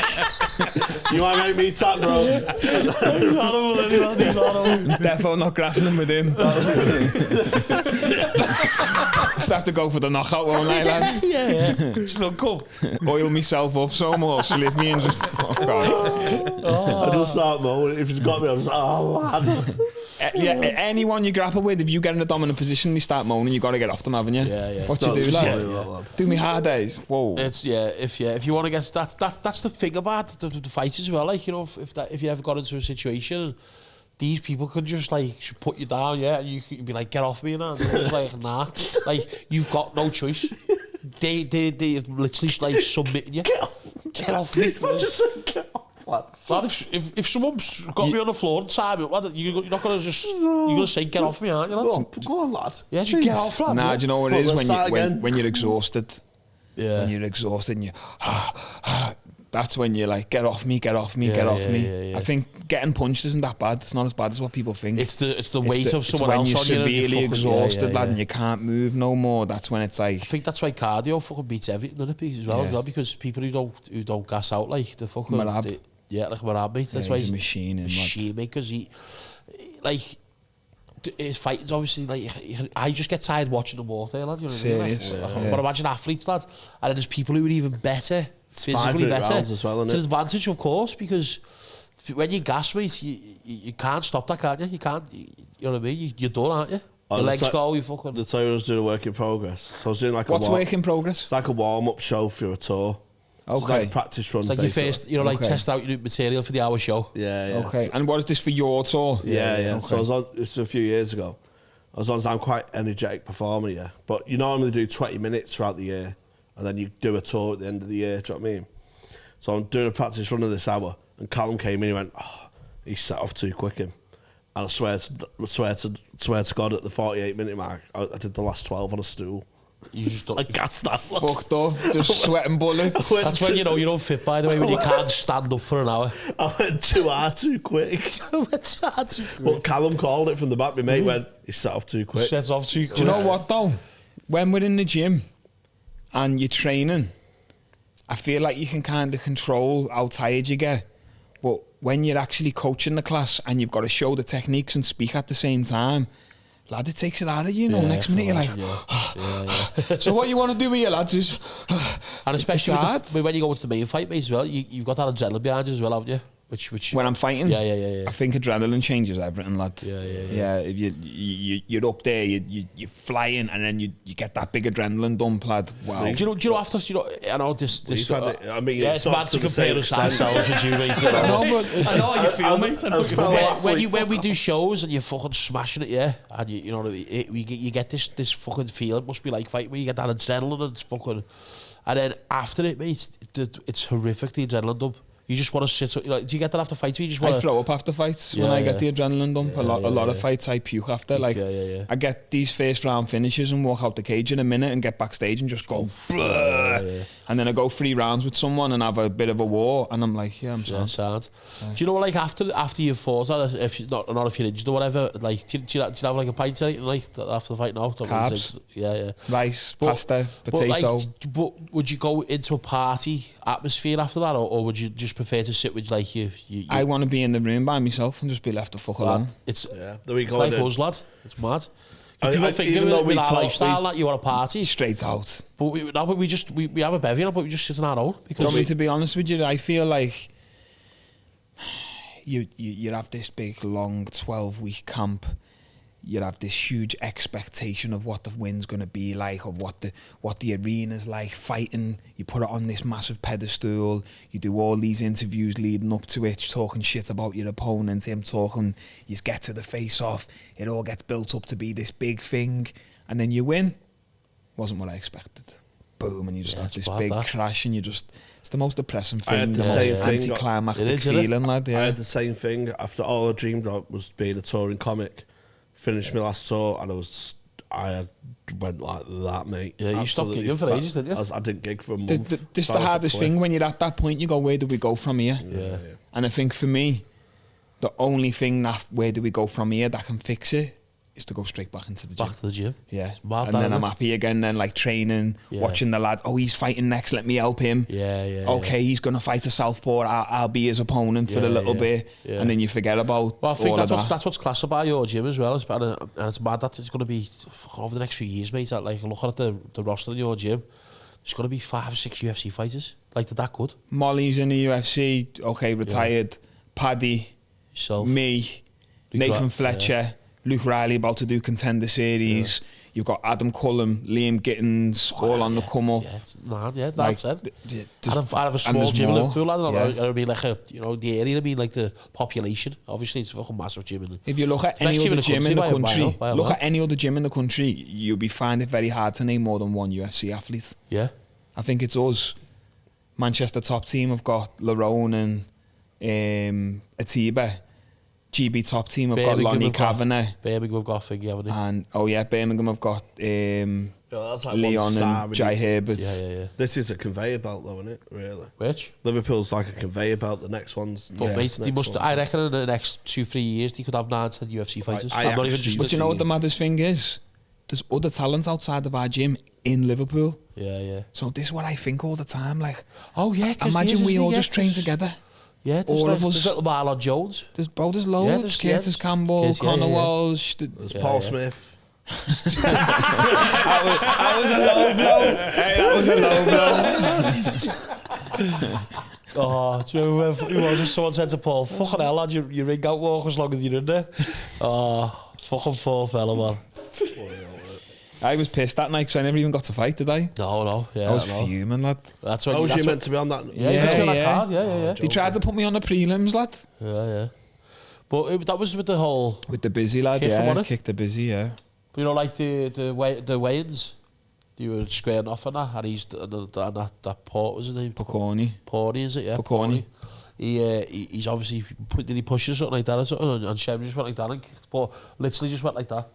You might make me tap, bro. He's horrible. Defo not grappling with him. Just have to go for the knockout, won't I, lad? Yeah. Still come. Oil myself up so much, slip me and just... I just start moaning. If he's got me, I'm just lad. Anyone you grapple with, if you get in a dominant position, they start moaning, you got to get off them, haven't you? Yeah. What you do, lad? Do me hard days. Whoa. It's if you want to get that's the thing about the fight as well. Like, you know, if you ever got into a situation, these people could just like put you down, and you could be like, get off me, and it's like, nah, like you've got no choice. They literally like submitting you. Get off me. Just get off. Lad, if someone's got me on the floor and tied me up, lad, you're not going to just... You're going to say, get off me, aren't you, lad? Go on, lad. Yeah, just get off, lad. Nah, do you know what it is? When you're exhausted. Yeah. When you're exhausted and you... that's when you're like, get off me, get off me, get off me. Yeah. I think getting punched isn't that bad. It's not as bad as what people think. It's the weight of someone else on you. When you're severely exhausted, lad, and you can't move no more, that's when it's like... I think that's why cardio fucking beats everything, doesn't it, as well, because people who don't gas out, like, the fucking... Marab. Yeah, like Marab, mate. That's why he's a machine, mate, because he... Like... His fighting's obviously like I just get tired watching them walk there, lad. You know what I mean? Like, but imagine athletes, lad, and then there's people who are even better, physically better. As well, it's an advantage, of course, because when you gas, mate, you can't stop that, can you? You can't. You know what I mean? You're done, aren't you? Your legs go, you fucking. The time I was doing a work in progress. So I was doing like what's work in progress? It's like a warm-up show for a tour. Okay. It's like a practice run. It's like your first, you know, like test out your new material for the hour show. Yeah. Okay. And what is this for your tour? Yeah. Okay. So I was on. This was a few years ago. I'm quite energetic performer, yeah. But you normally do 20 minutes throughout the year, and then you do a tour at the end of the year. Do you know what I mean? So I'm doing a practice run of this hour, and Callum came in. He went, he set off too quick him. And I swear to God, at the 48-minute mark, I did the last 12 on a stool. You just don't, like gassed out. Fucked up, just sweating bullets. That's when you know you don't fit, by the way, when you can't stand up for an hour. I went too hard too quick. But Callum called it from the back. My mate went, he set off too quick. Sets off too quick. Do you know what though? When we're in the gym and you're training, I feel like you can kind of control how tired you get. But when you're actually coaching the class and you've got to show the techniques and speak at the same time, lad, it takes it out of you, next minute you're like... So what you want to do with your lads is... and especially when you go into the main fight, mate, as well, you've got that adrenaline behind you as well, haven't you? Which when I'm fighting? Yeah. I think adrenaline changes everything, lad. Yeah. You're up there, you're flying, and then you get that big adrenaline dump, lad. Wow. Do you know after, I know this I mean, it's mad to compare ourselves with you, mate. I know how you feel, mate. When we do shows and you're fucking smashing it, and you know you get this fucking feel. It must be like fight where you get that adrenaline and it's fucking, and then after it, mate, it's horrific, the adrenaline dump. You just want to sit. Do you get that after fights? You just want. I throw up after fights when I get the adrenaline dump. A lot of fights I puke after. Like I get these first round finishes and walk out the cage in a minute and get backstage and just go. And then I go 3 rounds with someone and have a bit of a war and I'm like, I'm sad. Do you know, like after you've fought, if you not if you're injured or whatever, like do you have like a pint like after the fight now? Carbs. Yeah. Rice, pasta, potato. But would you go into a party atmosphere after that, or would you just prefer to sit with like you? I want to be in the room by myself and just be left the fuck alone. It's like us, lad. It's mad. People think even though we our talk, lifestyle that you want a party straight out. But we have a bevy, but we just sit in our own. Because to be honest with you, I feel like you have this big long 12-week camp. you have this huge expectation of what the win's going to be like, of what the arena's like, fighting. You put it on this massive pedestal. You do all these interviews leading up to it, talking shit about your opponent, him talking, you get to the face-off. It all gets built up to be this big thing. And then you win. Wasn't what I expected. Boom, and you just have this big crash, and it's the most depressing thing. I had the same thing. Anticlimactic feeling, lad. Yeah. I had the same thing. After all I dreamed of was being a touring comic. Finished my last tour, and I went like that, mate. Yeah, you stopped gigging for ages, didn't you? I didn't gig for a month. This is the hardest thing when you're at that point. You go, where do we go from here? Yeah. And I think for me, the only thing that where do we go from here that can fix it is to go straight back into the gym. Back to the gym. Yeah. Mad, and then I'm happy again, then like training, watching the lad. Oh, he's fighting next, let me help him. Okay, he's going to fight a southpaw. I'll be his opponent for a little bit. Yeah. And then you forget about I think all that's what's class about your gym as well. And it's mad that it's going to be over the next few years, mate. Like looking at the roster in your gym, there's going to be 5 or 6 UFC fighters. Like, they're that good. Molly's in the UFC, okay, retired. Paddy, yourself, me, Nathan Fletcher, Luke Riley about to do Contender Series. You've got Adam Cullum, Liam Gittins, all on the come up. That's it. I'd have a small gym in Liverpool. I don't know. It'll be like the area. It'll be like the population. Obviously, it's a fucking massive gym. If you look at any other gym in the country, at any other gym in the country, you'll be finding it very hard to name more than one UFC athlete. Yeah, I think it's us. Manchester top team have got Lerone and Atiba. GB top team have got Lonnie Kavanagh. Birmingham have got Figgy, haven't they? And Birmingham have got like Leon and Jai Herbert. Yeah. This is a conveyor belt, though, isn't it? Really? Which? Liverpool's like a conveyor belt. The next one's. But mate, they must. I reckon in the next 2-3 years they could have 9 UFC fighters. I'm not even just. But you know what the maddest thing is? There's other talent outside of our gym in Liverpool. Yeah. So this is what I think all the time. Like, imagine we all just train together. Yeah, all of us. There's little Marlon Jones. There's loads. Curtis Campbell, Conor Walsh. There's Paul Smith. That was a low blow. Hey, that was a low blow. Oh, do you remember who was it? Someone said to Paul, fucking hell, lad, your ring out walk as long as you're in there. Oh, fucking poor fella, man. I was pissed that night because I never even got to fight, did I? No, yeah. I was fuming, lad. That's when you meant to be on that. Yeah. They tried to put me on the prelims, lad. Yeah. But that was with the whole... With the busy, lad, kick the busy, yeah. But you know, like the weigh-ins, you were squaring off on that, and he's that Port, was his name? Porny, is it? Yeah, Porny. He's obviously, did he push you something like that or something? And Shem just went like that, and but literally just went like that.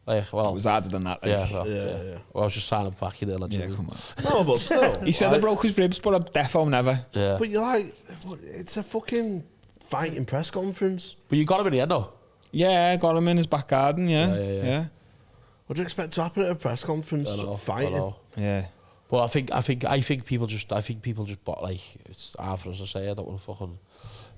Like, well, it was harder than that. Yeah. Well, I was just signing back you there. Like, come on. No, but still. He said they broke his ribs, but a defo never. Yeah. But you're like, it's a fucking fighting press conference. But you got him in the end, though. Yeah, got him in his back garden, yeah. What do you expect to happen at a press conference? Fighting. Yeah. Well, I think people just bought, like, it's hard for us to say. I don't want to fucking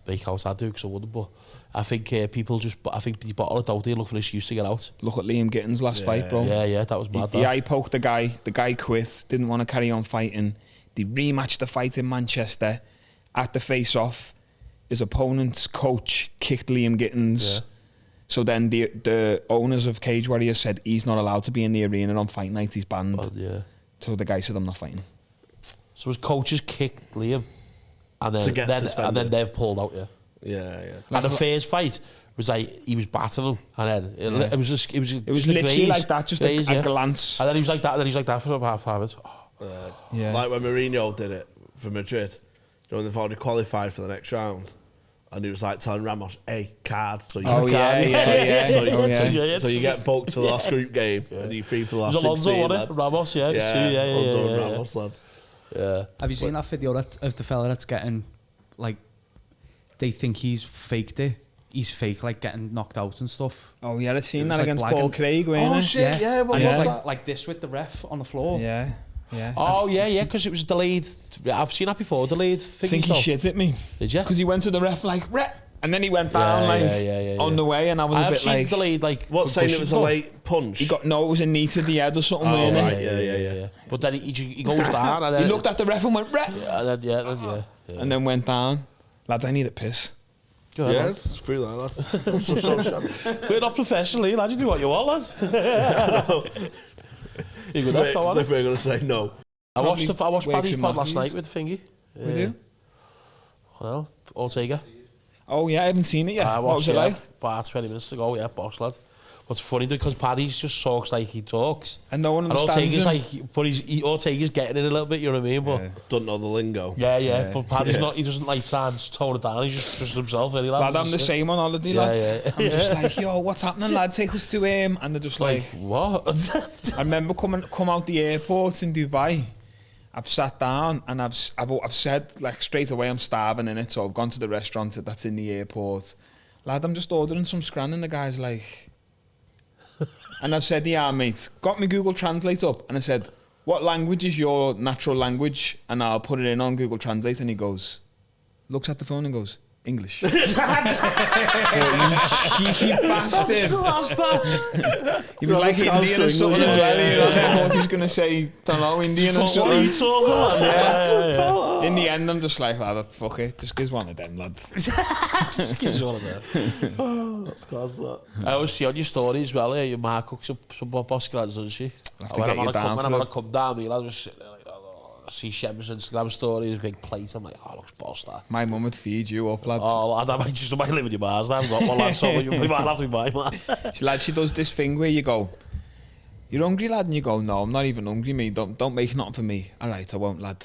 make out I do because I wouldn't, but I think people just, I think they bottle it out there, look for an excuse to get out. Look at Liam Gittins' last fight, bro. Yeah, that was mad. He eye poked the guy quit, didn't want to carry on fighting. They rematched the fight in Manchester. At the face-off, his opponent's coach kicked Liam Gittins. Yeah. So then the owners of Cage Warriors said he's not allowed to be in the arena on fight night, he's banned. Oh, yeah. So the guy said, I'm not fighting. So his coaches kicked Liam, and then they've pulled out, Yeah. And the first fight was like, he was battering him, and then it was literally like that, just a glance. And then he was like that for about 5 hours. Like when Mourinho did it for Madrid, when they've already qualified for the next round. And he was like telling Ramos, "Hey, card." So you So you get booked for the last group game, and you free for the last 16. Ramos, Ramos, lad. Yeah. Have you seen that video of the fella that's getting, like, they think he's faked it? He's fake, like, getting knocked out and stuff. Oh yeah, I've seen that against Paul Craig. Oh shit, yeah. What was that? Like this with the ref on the floor. Yeah. Oh yeah, because it was delayed. I've seen that before. Delayed. I think he shit at me. Did you? Because he went to the ref like ref, and then he went down on the way, and I was a bit like delayed. Like what? Saying it was a late punch. It was a knee to the head or something. Oh right, yeah. But then he goes down, and then he looked at the ref and went ref. Yeah. And then went down. Lads, I need a piss. Yeah, it's free like that. We're not professionally, lad. You do what you want, lads. You good at that, if we're going to say no. I watched Paddy's pod last night with Thingy. With you? Well, Ortega. Oh yeah, I haven't seen it yet. What was it like? About 20 minutes ago, yeah, boss lad. What's funny, because Paddy's just talks like he talks. And no one And understands Ortega's him. like, but Ortega's getting it a little bit, you know what I mean? But Don't know the lingo. yeah. But Paddy's not, he doesn't like try and tone it down, he's just himself, really, lad. Lad, I'm the same on holiday, lad. Yeah. I'm just like, yo, what's happening, lad? Take us to him. And they're just like, what? I remember come out the airport in Dubai. I've sat down and I've said, like, straight away I'm starving in it, so I've gone to the restaurant that's in the airport. Lad, I'm just ordering some scran, and the guy's like, and I've said, yeah, mate, got me Google Translate up, and I said, what language is your natural language? And I'll put it in on Google Translate, and he goes, looks at the phone and goes, English. You cheeky bastard. He was like Indian or something as well. You know, I thought he was going to say, don't know, Indian or something. What are you talking about? Yeah. In the end, I'm just like, lad, fuck it, just gives one of them, lad. Just gives one of them. Oh, that's class, that. I always see on your stories as well, your ma cooks up some boss lads, doesn't she? When I'm on a come down, me lad was sitting there like, I see Shem's Instagram stories, big plate. I'm like, oh, looks boss that. My mum would feed you up, lad. Oh, lad, I might live in your bars now. I've got one lad, so you might have to be mine, man. She does this thing where you go, you're hungry, lad? And you go, no, I'm not even hungry, mate. Don't make nothing for me. All right, I won't, lad.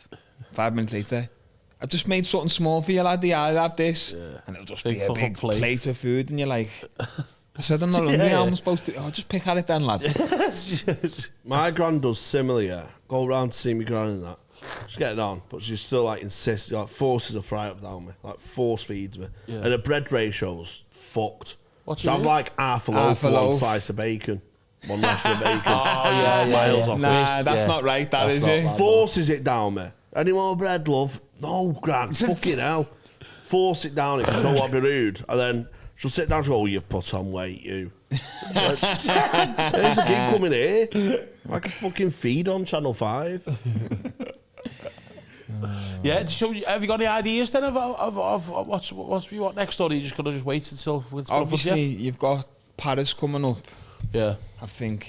5 minutes later, I just made something small for you, lad. Yeah, I'll have this. Yeah. And it'll just be a big plate of food. And you're like, I said, I'm not hungry. How am I supposed to? Oh, just pick at it then, lad. My gran does similar, yeah. Go round to see me gran and that. She's getting on, but she still like insists, like forces a fry up down me, like force feeds me. Yeah. And the bread ratio's fucked. What so I have like half a loaf, one slice of bacon, one rasher of bacon. Miles off. Nah, that's not right, that's is it? Forces it down me. Any more bread, love? No, gran, fucking hell. Force it down, because I don't want to be rude. And then she'll sit down and go, oh, you've put on weight, you. There's a gig coming here. I can fucking feed on Channel 5. Yeah, so have you got any ideas then of what's we want next, or are you just going to wait until it's obviously you've got Paris coming up. Yeah. I think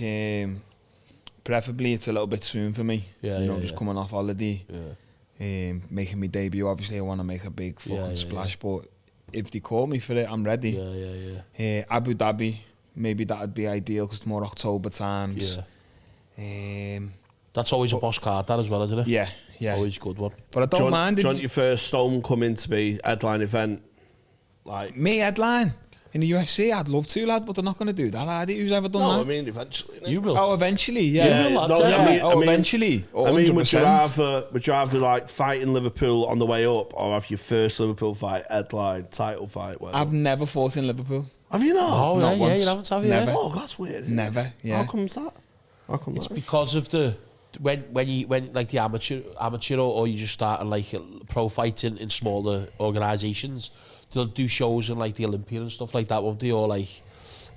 preferably it's a little bit soon for me. Yeah, you know, just coming off holiday. Yeah. Making my debut, obviously I want to make a big fucking splash, but if they call me for it, I'm ready. Yeah. Abu Dhabi, maybe that'd be ideal because it's more October times. Yeah. That's always a boss card, that as well, isn't it? Yeah. Always a good one. But I don't mind. Do you want your first Stone coming to be headline event? Like me headline in the UFC? I'd love to, lad, but they're not going to do that, are they? Who's ever done that? No, I mean eventually. You will. Oh, eventually, yeah. Eventually. 100%. I mean, would you rather like fight in Liverpool on the way up, or have your first Liverpool fight headline title fight? Whatever? I've never fought in Liverpool. Have you not? Oh, not once. You haven't, have you? Never. Oh, that's weird. Never. Yeah. How comes that? It's because of the when like the amateur or you just starting like pro fighting in smaller organisations, they'll do shows in like the Olympia and stuff like that, won't they? Or like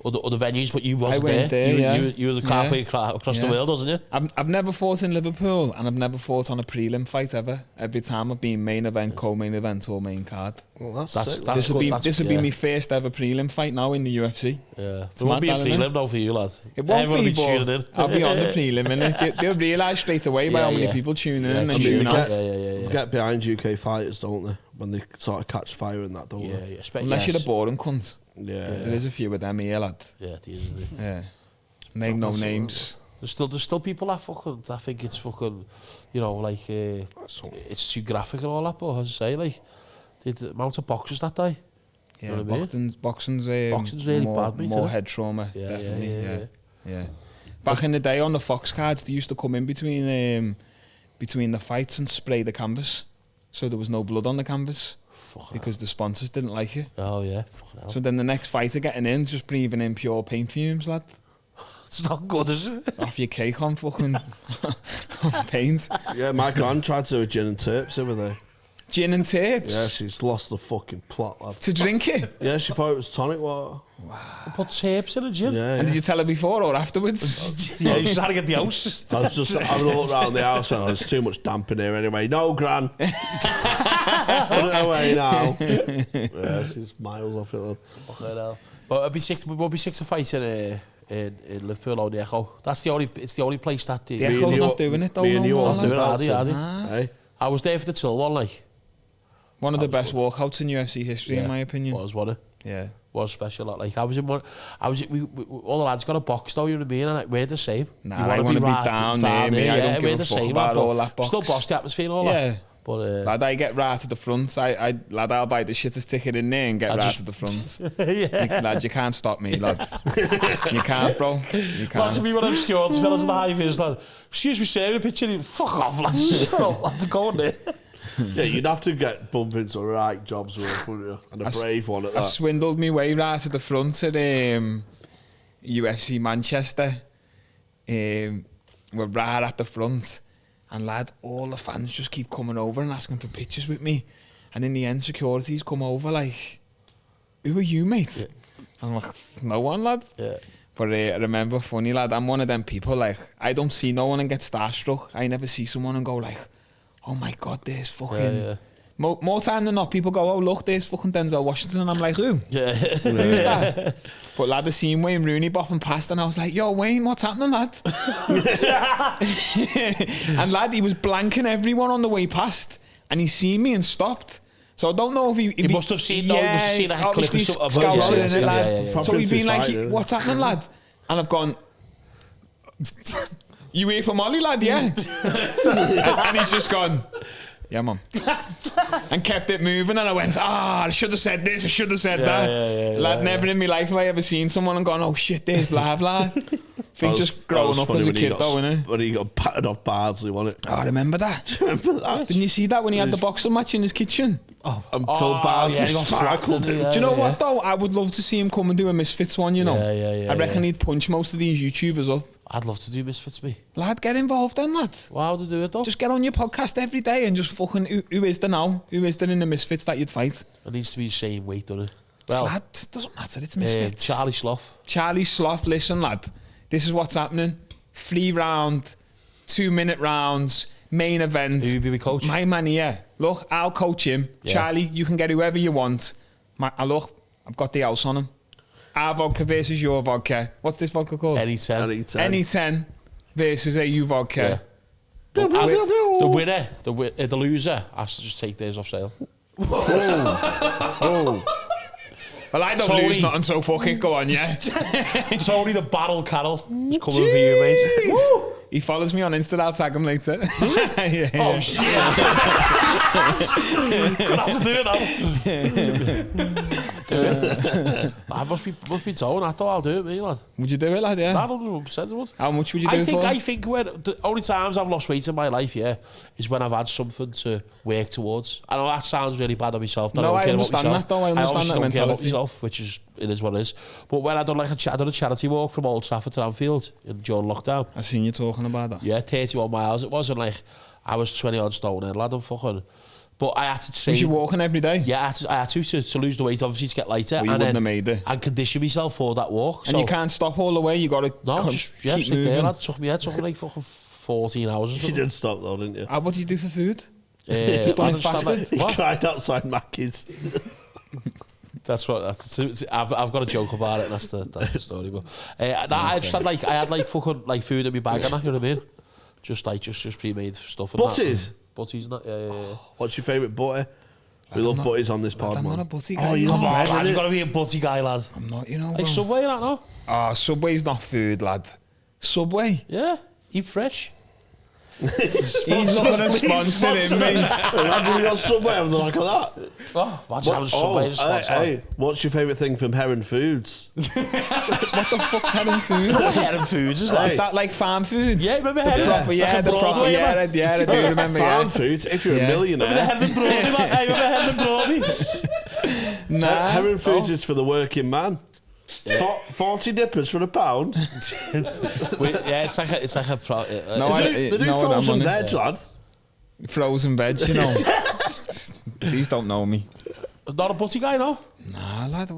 other venues, but you wasn't there. You were the halfway across the world, wasn't you? I've never fought in Liverpool, and I've never fought on a prelim fight ever. Every time I've been main event, co-main event, or main card. Well, this will be my first ever prelim fight now in the UFC. Yeah, there won't be a prelim now for you, lads. It won't Everyone be, tuning in. I'll be on the prelim, and they'll realise straight away by how many people tune in and tune out. Get behind UK fighters, don't they? When they sort of catch fire and that, don't they? Unless you're a boring cunt. Yeah. There is a few of them here, lad. Yeah, it is, isn't it? Yeah. Name no names. There's still people that think it's fucking, you know, like it's too graphic and all that. But as I say, like the amount of boxers that day. Yeah, you know boxing's really bad, mate. More head trauma, definitely. Yeah. Back in the day on the Fox cards, they used to come in between the fights and spray the canvas, so there was no blood on the canvas. Because the sponsors didn't like it. Oh yeah, fucking hell. So then the next fighter getting in just breathing in pure paint fumes, lad. It's not good, is it? Off your cake on fucking paint. Yeah, my gran tried to do a gin and terps over there. Gin and terps? Yeah, she's lost the fucking plot, lad. To drink it? Yeah, she thought it was tonic water. Wow. Put terps in a gin? Yeah. And did you tell her before or afterwards? Yeah, you just had to get the house. I was just having a look around the house and there's too much damp in here anyway. No, gran. Put it away now. Yeah, she's miles off it. Okay, now. But we'll be sick to fight in Liverpool or the Echo. It's the only place that the Echo's not doing it though. Me and you no are doing it, are Hey. I was there for the till one, like. One of the best walkouts in UFC history, in my opinion. Wasn't it? Yeah. Was special. Like all the lads got a box though, you know what I mean? And we're the same. Nah, I want to be down there, mate. I don't give a fuck about all that box. Still boss the atmosphere and all that. Yeah. But lad, I get right to the front. I'll buy the shittest ticket in there and get right to the front. Lad, you can't stop me, lad. You can't, bro. You can't. Imagine me when I'm scared, fellas in the high vis, lad. Excuse me, sir, a picture. Fuck off, lad. Shut up, lad. Go on there. Yeah, you'd have to get bumped into the right jobs work, wouldn't you? And a brave one at that. I swindled me way right to the front at UFC Manchester. We're right at the front. And lad, all the fans just keep coming over and asking for pictures with me. And in the end, security's come over like, who are you, mate? Yeah. I'm like, no one, lad. Yeah. But I remember, funny lad, I'm one of them people, like, I don't see no one and get starstruck. I never see someone and go like, oh my God, there's fucking... Yeah. More time than not, people go, oh look, there's fucking Denzel Washington. And I'm like, who? Yeah. Who's that? But lad, I seen Wayne Rooney bopping past and I was like, yo, Wayne, what's happening, lad? And lad, he was blanking everyone on the way past and he seen me and stopped. So I don't know if he must have seen, he must have seen that clip of it, lad. Yeah. So he'd been like, what's happening, lad? And I've gone, you here for Molly, lad, yeah? And he's just gone, yeah, mum. And kept it moving, and I went, I should have said this, I should have said that. Lad, never in my life have I ever seen someone and gone, oh shit, there's blah blah. I think just growing up as a kid though, innit? When he got patted off Bardsley, wasn't it? Oh, I remember that. Didn't you see that when he had the boxing match in his kitchen? And Phil Bardsley sparkled him. Do you know what though? I would love to see him come and do a Misfits one, you know? I reckon he'd punch most of these YouTubers up. I'd love to do Misfits, me. Lad, get involved then, lad. Well, how to do it, though? Just get on your podcast every day and just fucking, who is there now? Who is there in the Misfits that you'd fight? It needs to be the same weight, doesn't it? Well, lad, it doesn't matter, it's Misfits. Charlie Sloth. Charlie Sloth, listen, lad. This is what's happening. 3 round, 2-minute rounds, main event. Who will be my coach? My man here. Look, I'll coach him. Yeah. Charlie, you can get whoever you want. Look, I've got the house on him. Our vodka versus your vodka. What's this vodka called? Any 10. Any 10 versus AU vodka. Yeah. The winner, the loser, has to just take theirs off sale. Oh. Well, I don't lose nothing, so fuck it. Go on, yeah. Tony the Barrel Carroll is coming for you, mate. Woo! He follows me on Insta. I'll tag him later. Yeah. Oh shit! Gonna have to do it now. I must be Tony. I thought I'll do it, me lad. Would you do it, lad? Yeah. 100% would. How much would you do it for? I think when the only times I've lost weight in my life, is when I've had something to work towards. I know that sounds really bad on myself. No, I understand that though. I understand that mentality. Care about myself, which is it is what it is. But when I done a charity walk from Old Trafford to Anfield during lockdown, I seen you talking about that. Yeah, 31 miles it was, and like I was 20 odd stone in, lad, I'm fucking. But I had to train. Was you walking every day? Yeah, I had to lose the weight, obviously, to get lighter. Well, you wouldn't have made it. And condition myself for that walk. And you can't stop all the way. You got to keep moving. There, lad. It took me like fucking 14 hours or something. You didn't stop though, didn't you? What do you do for food? Just done it fasted? He cried outside Mackey's. That's what I've got a joke about it, and that's the story. But I just had like fucking like food in my bag, and that, you know what I mean? Just pre-made stuff. Butties? Butties, and that. Yeah. What's your favourite butter? We love butties on this pod, man. I'm not a butty guy. Oh, you love bread, lad, you've got to be a butty guy, lad. I'm not, you know. Like Subway, that, no? Subway's not food, lad. Subway? Yeah, eat fresh. He's not going to sponsor him, mate. Imagine we got Subway over the like of that. Hey, what's your favourite thing from Heron Foods? What the fuck's Heron Foods? Heron Foods is like... Is that like farm foods? Yeah, remember Heron? I do remember. Farm foods, if you're a millionaire. Remember Heron Brody, man? Remember Heron Brody? Nah. Heron Foods is for the working man. 40 nippers for £1. It's like a they do frozen veg, lad. Frozen veg, you know. These don't know me. Not a butty guy, no? Nah, lad,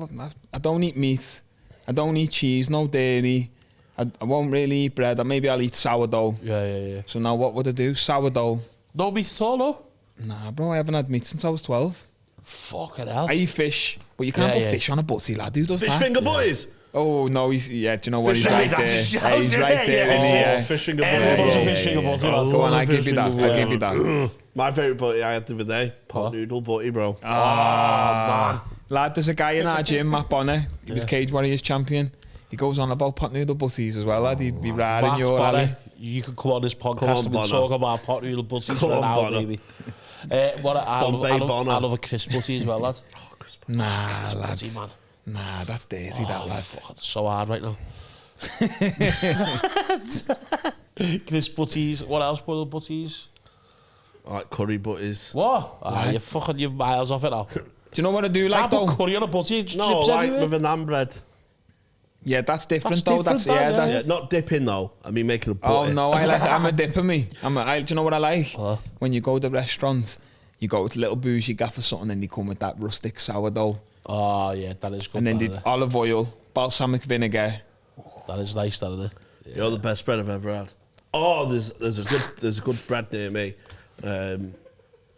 I don't eat meat. I don't eat cheese, no dairy. I won't really eat bread. Or maybe I'll eat sourdough. Yeah. So now what would I do? Sourdough. No meat at all, no? Nah, bro, I haven't had meat since I was 12. Fucking hell. I eat fish, but you can't put fish on a butty, lad. Who does Fish that? finger boys. Oh, no, do you know what? Fish He's right finger- there. that's a Yeah, he's right there, isn't he? Yeah. Fish finger Everyone's butty. a fish finger butty. Go on, I give you that. I give you that. My favourite butty I had the other day, pot noodle butty, bro. Man. Lad, there's a guy in our gym, Matt Bonner. He was Cage Warriors champion. He goes on about pot noodle butties as well, lad. He'd be riding That's your Bonner. alley. You can come on this Come podcast on, and Bonner. talk about pot noodle butties Come for an on, hour, Bonner. baby. I love a crisp butty as well, lad. Nah, Crisp lad. butty, man. Nah, that's dirty, that lad. Fucking so hard right now. Crisp butties. What else? Boiled butties. Like curry butties. What? You're miles off it now. Do you know what I do like, I put though? curry on a butty. It No, drips like everywhere. with a naan bread. Yeah, that's different, That's though. That's different, yeah. though, Yeah, not dipping though. I mean making a Oh butty. no, I'm a dipper, me. Do you know what I like? What? When you go to the restaurant, you go with a little bougie gaff or something, and they come with that rustic sourdough, Oh, yeah, that is good. and then that, the innit? olive oil, balsamic vinegar. That is nice, that, isn't it? You're the best bread I've ever had. Oh, there's a good bread near me.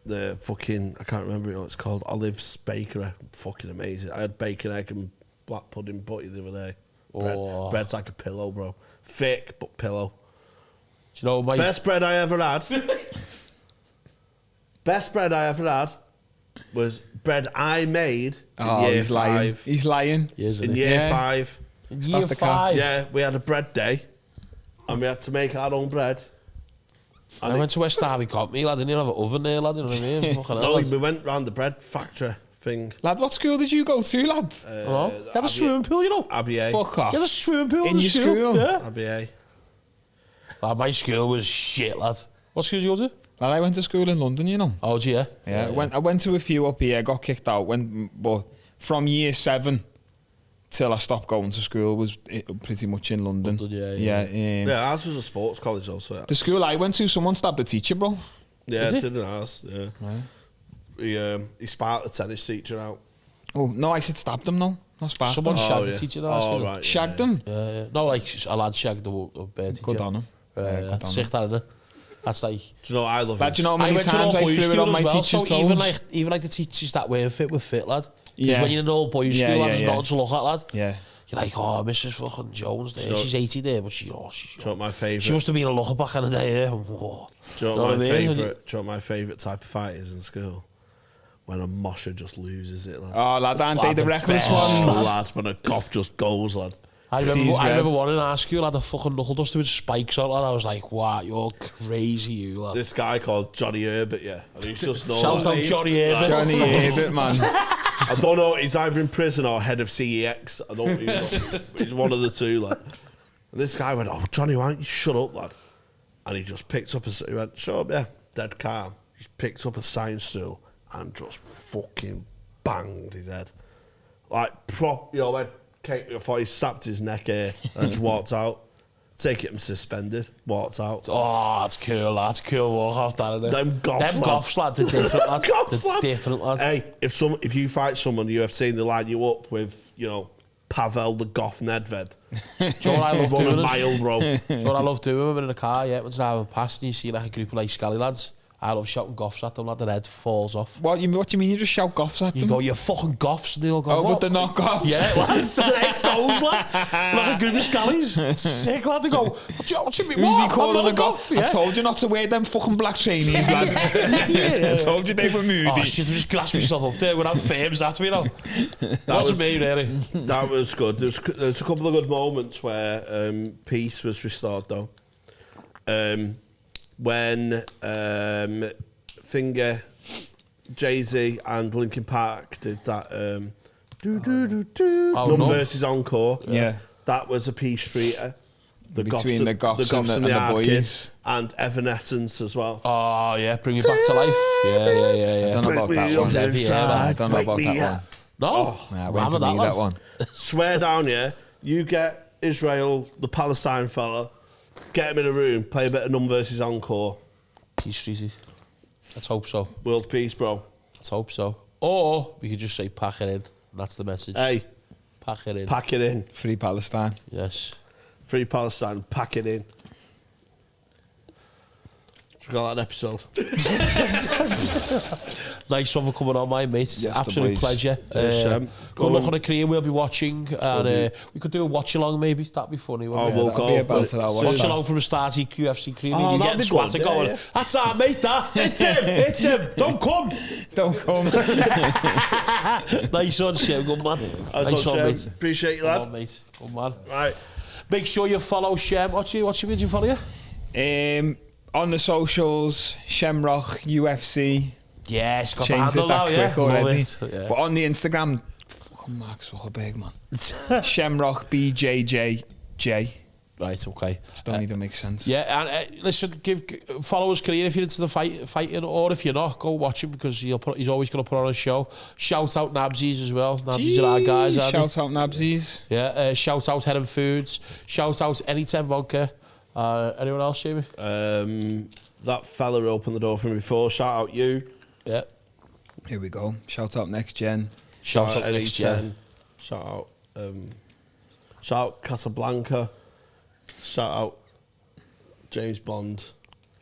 The fucking I can't remember what it's called. Olive's Bakery. Fucking amazing. I had bacon, egg, and black pudding butty the other day. Oh. Bread's like a pillow, bro. Thick but pillow. Do you know my... Best bread I ever had. Best bread I ever had was bread I made in Oh, year he's lying. 5. He's lying. Years, In innit? year Yeah. 5. Year Stop the car. 5. Yeah, we had a bread day, and we had to make our own bread. I went to West Derby Company, lad. Didn't even have an oven there, lad. You know what I mean? Fucking hell, No, lad. we went round the bread factory thing. Lad, what school did you go to, lad? Hello? You had a swimming pool, you know? Abbey A. Fuck off. You had a swimming pool In the your school? Yeah. Abbey A. Lad, my school was shit, lad. What school did you go to? Lad, I went to school in London, you know. Oh, gee, yeah. Yeah, I went to a few up here, got kicked out. But from year 7 till I stopped going to school was pretty much in London. Yeah, ours was a sports college also. The school I went to, someone stabbed a teacher, bro. Yeah, Did he? did in ours. Yeah. He sparked the tennis teacher out. Oh, no, I said stabbed him, no. Not sparked Someone him. shagged yeah. the teacher. Oh, right. Shagged him. Yeah. No, like a lad shagged a bad teacher. Good on him. Yeah, good That's on sick, him. that, isn't it? That's like... Do you know what I love? Lad, do you know how I many went to an times I all-boys threw it school on my as well, teacher's so toes? even like the teachers that weren't fit were fit, lad. Because Yeah. when you're in an all-boys Yeah, school, lad, yeah, there's yeah. nothing to look at, lad. Yeah. You're like, oh, Mrs. fucking Jones there. So- She's 80 there, but she's... Do you know what my favourite? She must have been a looker back in the day, yeah. Whoa. Do you know Know what what my I mean? favourite? Do you know what my favourite type of fight is in school? When a mosher just loses it, lad. Oh, lad, aren't they Lad, the the reckless best. ones? lad, when a cough just goes, lad. I Sees red. remember one in our school had a fucking knuckle duster with spikes on, lad. I was like, wow, you're crazy, you, lad. This guy called Johnny Herbert, yeah. And he's just known. Shout out Johnny Herbert. Johnny Herbert, man. I don't know, he's either in prison or head of CEX. I don't even know. He's one of the two, lad. And this guy went, oh, Johnny, why don't you shut up, lad? And he just picked up he went, shut up, yeah. Dead calm. Just picked up a science stool and just fucking banged his head. Like, when I thought he snapped his neck here and just walked out. Take it and suspended, walked out. Oh, that's cool, lad. That's cool walkout, that, isn't it? Them goffs, lad. They're different, lad. Goffs, They're lad. different, lad. Hey, if you fight someone UFC and they line you up with, Pavel the Goff Nedved, Do you know what I love run a doing? mile, bro. Do you know what I love doing when we're in a car, yeah? We're driving past and you see like a group of like scally lads. I love shouting goffs at them, lad. Their head falls off. What do you mean you just shout goffs at You them? go, you fucking goffs, and they'll go, Oh, what? but they're not goffs. Yeah, lads, their head goes, lad. Like a group of scallies. It's sick, lad. They go, what you mean? Who's What? he I'm calling not a goff? I Yeah. told you not to wear them fucking black trainees, lad. I told you they were moody. Oh, shit, I just glassed myself up there without fames after me, now. Wasn't me, really. That was good. There's a couple of good moments where peace was restored, though. When Finger, Jay-Z and Linkin Park did that Numb no. versus Encore. Yeah. That was a peace treaty. Between the Goffs and the Hard boys. Kids and Evanescence as well. Oh, yeah, bring me back to life. Yeah. I don't know about that one. Never hear that. I don't know about that one. No, Nah, I'm wait for having me, lad. that one. Swear down, yeah. You get Israel, the Palestine fella, get him in a room, play a bit of Numb versus Encore. Peace treaty. Let's hope so. World peace, bro. Let's hope so. Or we could just say pack it in. That's the message. Hey, Pack it in. pack it in. Free Palestine. Yes. Free Palestine, pack it in. Got that episode. Nice one for coming on, my mate. Yes, Absolute pleasure. Shem. Good luck on the cream. We'll be watching, and we could do a watch along. Maybe that'd be funny. Oh, We'll that'll be about it, I'll watch watch that. along from the start of QFC cream. Oh, you that'd get be good, squatter yeah, going. yeah. That's our mate. That it's him. Don't come. Don't come. Nice one, Shem. Good man. Nice one, mate. Appreciate you, Good lad. on, mate. Good man. Right. Make sure you follow Shem. What's your video follow you? On the socials, Shemrock UFC. Yeah, it's got the Changed handle it now, that yeah. quick already. Love it. Yeah. But on the Instagram, fucking Mark Zuckerberg, man. Shemrock BJJJ. Right, okay. Just don't even make sense. Yeah, and listen, follow his career if you're into the fighting, or if you're not, go watch him because he's always going to put on a show. Shout out Nabsies as well. Nabsies are our guys, aren't Shout out Nabsies. Yeah, shout out Heron Foods. Shout out Anytime Vodka. Anyone else, Jamie? That fella who opened the door for me before. Shout out you. Yeah. Here we go. Shout out Next Gen. Shout out Next Gen. Shout out Casablanca. Shout out James Bond.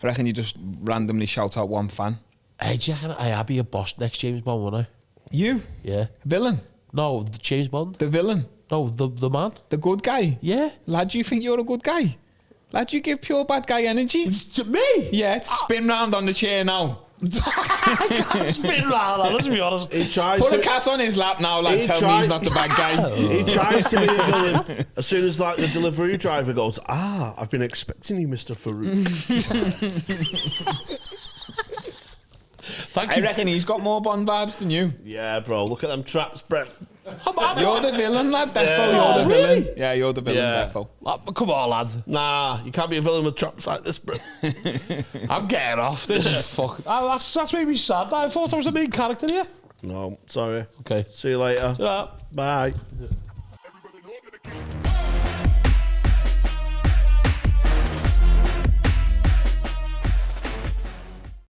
I reckon you just randomly shout out one fan. Hey, do you reckon I'd be a boss next James Bond, wouldn't I? You? Yeah. Villain? No, the James Bond. The villain? No, the man. The good guy? Yeah. Lad, you think you're a good guy? Lad, you give pure bad guy energy? To me? Yeah, spin round on the chair now. I can't spin round, let's be honest. He tries Put to, a cat on his lap now, lad. Tell me he's not the bad guy. He tries to be a villain. As soon as like the delivery driver goes, I've been expecting you, Mr. Farouk. Thank I you. reckon he's got more Bond vibes than you. Yeah, bro. Look at them traps, Brett. You're the villain, lad. Defo, Yeah. you're the Really? villain. Yeah, you're the villain, Yeah. Defo. Come on, lad. Nah, you can't be a villain with traps like this, Brett. I'm getting off. This is fuck. That's made me sad. I thought I was the main character here. No, sorry. Okay. See you later. Ta-ra. Bye.